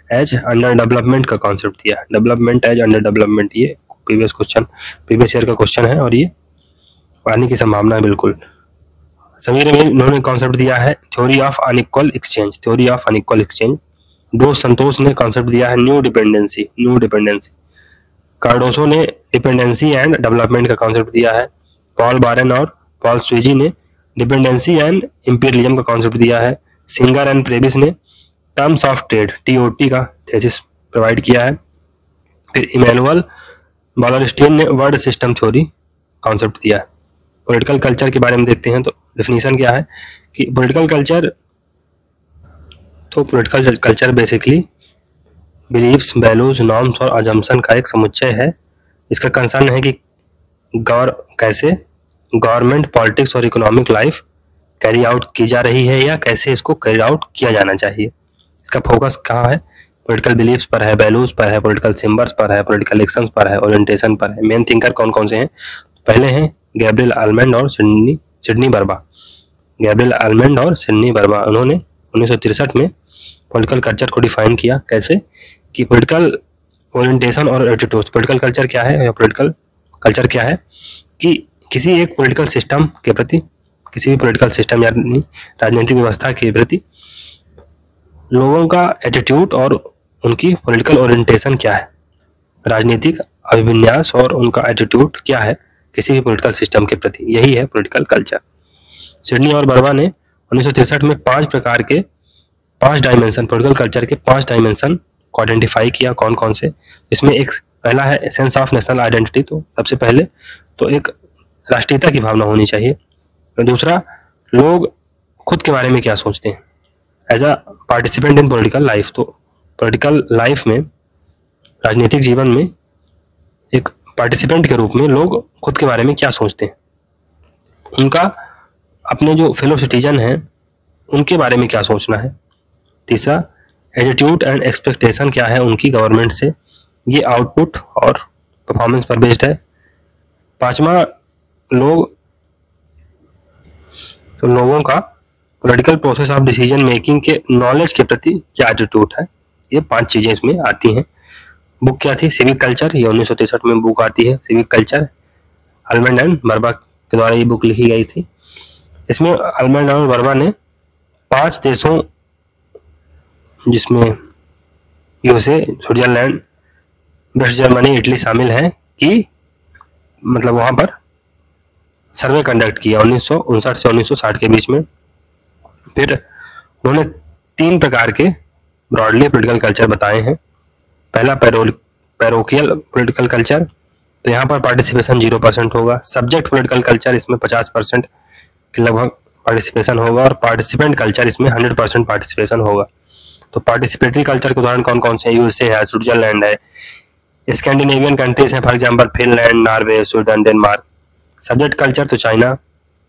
एज अंडर डेवलपमेंट का कॉन्सेप्ट दिया है। डेवलपमेंट एज अंडर डेवलपमेंट, ये प्रीवियस ईयर का क्वेश्चन है और ये आने की संभावना है बिल्कुल। समीर अमीन इन्होंने कॉन्सेप्ट दिया है थ्योरी ऑफ अनइक्वल एक्सचेंज। डोस संतोष ने कॉन्सेप्ट दिया है न्यू डिपेंडेंसी। कार्डोसो ने डिपेंडेंसी एंड डेवलपमेंट का कॉन्सेप्ट दिया है। पॉल बारेन और पॉल स्वीजी ने डिपेंडेंसी एंड इंपीरियलिज्म का कॉन्सेप्ट दिया है। सिंगर एंड प्रेविस ने टर्म्स ऑफ ट्रेड TOT का थेसिस प्रोवाइड किया है। फिर इमैनुअल वालरस्टीन ने वर्ड सिस्टम थ्योरी कॉन्सेप्ट दिया है। पॉलिटिकल कल्चर के बारे में देखते हैं, तो डेफिनेशन क्या है कि political culture basically beliefs, values, norms और अजम्पशन का एक समुच्चय है। इसका कंसर्न है कि कैसे गवर्नमेंट, पॉलिटिक्स और इकोनॉमिक लाइफ कैरी आउट की जा रही है या कैसे इसको कैरी आउट किया जाना चाहिए। इसका फोकस कहाँ है, पॉलिटिकल बिलीव्स पर है, वैल्यूज पर है, पॉलिटिकल सिम्बल्स पर है, पॉलिटिकल एक्शंस पर है, ओरिएंटेशन पर है। मेन थिंकर कौन कौन से हैं, पहले हैं गैब्रियल आलमंड और सिडनी बर्बा। उन्होंने 1963 में पॉलिटिकल कल्चर को डिफाइन किया, कैसे कि पॉलिटिकल ओरिएंटेशन और एटीट्यूड। पॉलिटिकल कल्चर क्या है या पॉलिटिकल कल्चर क्या है कि किसी एक पॉलिटिकल सिस्टम के प्रति, किसी भी पॉलिटिकल सिस्टम या राजनीतिक व्यवस्था के प्रति लोगों का एटीट्यूड और उनकी पॉलिटिकल ओरिएंटेशन क्या है, राजनीतिक अभिविन्यास और उनका एटीट्यूड क्या है किसी भी पॉलिटिकल सिस्टम के प्रति, यही है पॉलिटिकल कल्चर। सिडनी और बर्बा ने 1963 में 5 डायमेंशन, पॉलिटिकल कल्चर के 5 डायमेंशन को आइडेंटिफाई किया। कौन कौन से, इसमें एक पहला है सेंस ऑफ नेशनल आइडेंटिटी। तो सबसे पहले तो एक राष्ट्रीयता की भावना होनी चाहिए। दूसरा, लोग खुद के बारे में क्या सोचते हैं as a participant in political life. तो पॉलिटिकल लाइफ में, राजनीतिक जीवन में एक पार्टिसिपेंट के रूप में लोग खुद के बारे में क्या सोचते हैं, उनका अपने जो फेलो सिटीजन हैं उनके बारे में क्या सोचना है। तीसरा, एटीट्यूड एंड एक्सपेक्टेशन क्या है उनकी गवर्नमेंट से, ये आउटपुट और परफॉर्मेंस पर बेस्ड है। पांचवा, लोगों का political process of decision making के नॉलेज के प्रति क्या एटीट्यूड है। ये 5 चीजें इसमें आती हैं। बुक क्या थी, सिविक कल्चर, ये 1963 में बुक आती है सिविक कल्चर, आलमंड एंड बर्बा के द्वारा ये बुक लिखी गई थी। इसमें अल्मंड और वर्मा ने 5 देशों, जिसमें USA, Switzerland, West Germany, Italy शामिल हैं, कि मतलब वहाँ पर सर्वे कंडक्ट किया 1959 से 1960 के बीच में। फिर उन्होंने 3 प्रकार के ब्रॉडली पॉलिटिकल कल्चर बताए हैं। पहला पैरोकियल पॉलिटिकल कल्चर, तो यहाँ पर पार्टिसिपेशन 0% होगा। सब्जेक्ट पॉलिटिकल कल्चर, इसमें 50% के लगभग पार्टिसिपेशन होगा, और पार्टिसिपेंट कल्चर, इसमें 100% पार्टिसिपेशन होगा। तो पार्टिसिपेटरी कल्चर के उदाहरण कौन कौन से हैं? यूएसए है, स्विट्जरलैंड है, स्कैंडिनेवियन कंट्रीज हैं, for example Finland, Norway, Sweden, Denmark. Subject culture तो चाइना।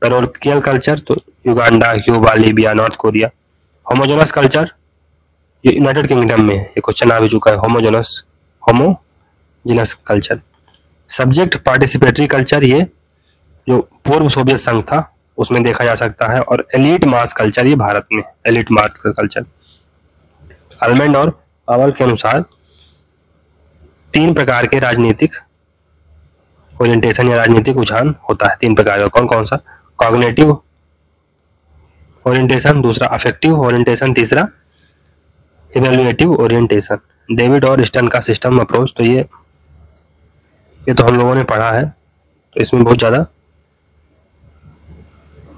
पैरोकियल कल्चर तो Uganda, Cuba, Libya, north Korea. Homogeneous culture ये यूनाइटेड किंगडम में, ये क्वेश्चन आ भी चुका है, homogeneous culture. Subject participatory culture, ये जो पूर्व सोवियत संघ था उसमें देखा जा सकता है। और एलीट मास कल्चर, ये भारत में एलीट मास कल्चर। अल्मंड और पावेल के अनुसार 3 प्रकार के राजनीतिक ओरिएंटेशन या राजनीतिक रुझान होता है। 3 प्रकार का, कौन कौन सा? कॉग्निटिव ओरिएंटेशन, दूसरा अफेक्टिव ओरिएंटेशन, तीसरा इवैल्यूएटिव ओरिएंटेशन। डेविड और स्टर्न का सिस्टम अप्रोच, तो ये तो हम लोगों ने पढ़ा है, तो इसमें बहुत ज़्यादा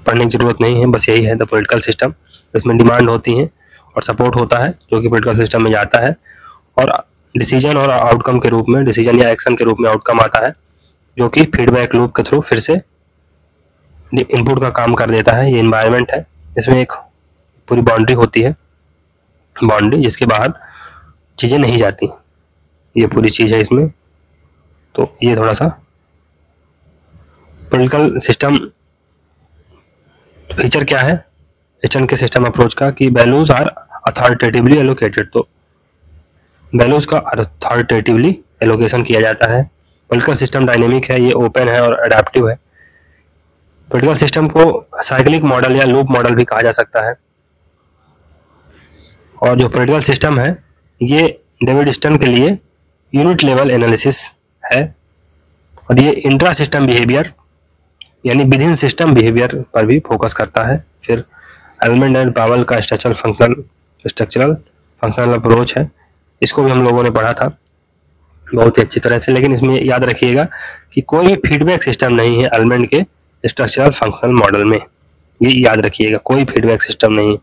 पढ़ने की जरूरत नहीं है, बस यही है द पॉलिटिकल सिस्टम। इसमें डिमांड होती है और सपोर्ट होता है जो कि पॉलिटिकल सिस्टम में जाता है, और डिसीजन और आउटकम के रूप में, डिसीजन या एक्शन के रूप में आउटकम आता है, जो कि फीडबैक लूप के थ्रू फिर से इनपुट का काम कर देता है। ये इन्वायरमेंट है, इसमें एक पूरी बाउंड्री होती है, बाउंड्री जिसके बाहर चीज़ें नहीं जाती, ये पूरी चीज़ है इसमें। तो ये थोड़ा सा पॉलिटिकल सिस्टम फीचर क्या है स्टर्न के सिस्टम अप्रोच का, कि वैल्यूज आर अथॉरिटेटिवली एलोकेटेड। तो वैल्यूज का अथॉरिटेटिवली एलोकेशन किया जाता है। पॉलिटिकल सिस्टम डायनेमिक है, ये ओपन है और अडेप्टिव है। पॉलिटिकल सिस्टम को साइक्लिक मॉडल या लूप मॉडल भी कहा जा सकता है। और जो पॉलिटिकल सिस्टम है ये डेविड स्टर्न के लिए यूनिट लेवल एनालिसिस है, और ये इंट्रा सिस्टम बिहेवियर यानी विदिन सिस्टम बिहेवियर पर भी फोकस करता है। फिर अल्मंड एंड पावेल का स्ट्रक्चरल फंक्शनल अप्रोच है, इसको भी हम लोगों ने पढ़ा था बहुत ही अच्छी तरह से। लेकिन इसमें याद रखिएगा कि कोई भी फीडबैक सिस्टम नहीं है अल्मंड के स्ट्रक्चरल फंक्शनल मॉडल में, ये याद रखिएगा, कोई फीडबैक सिस्टम नहीं है।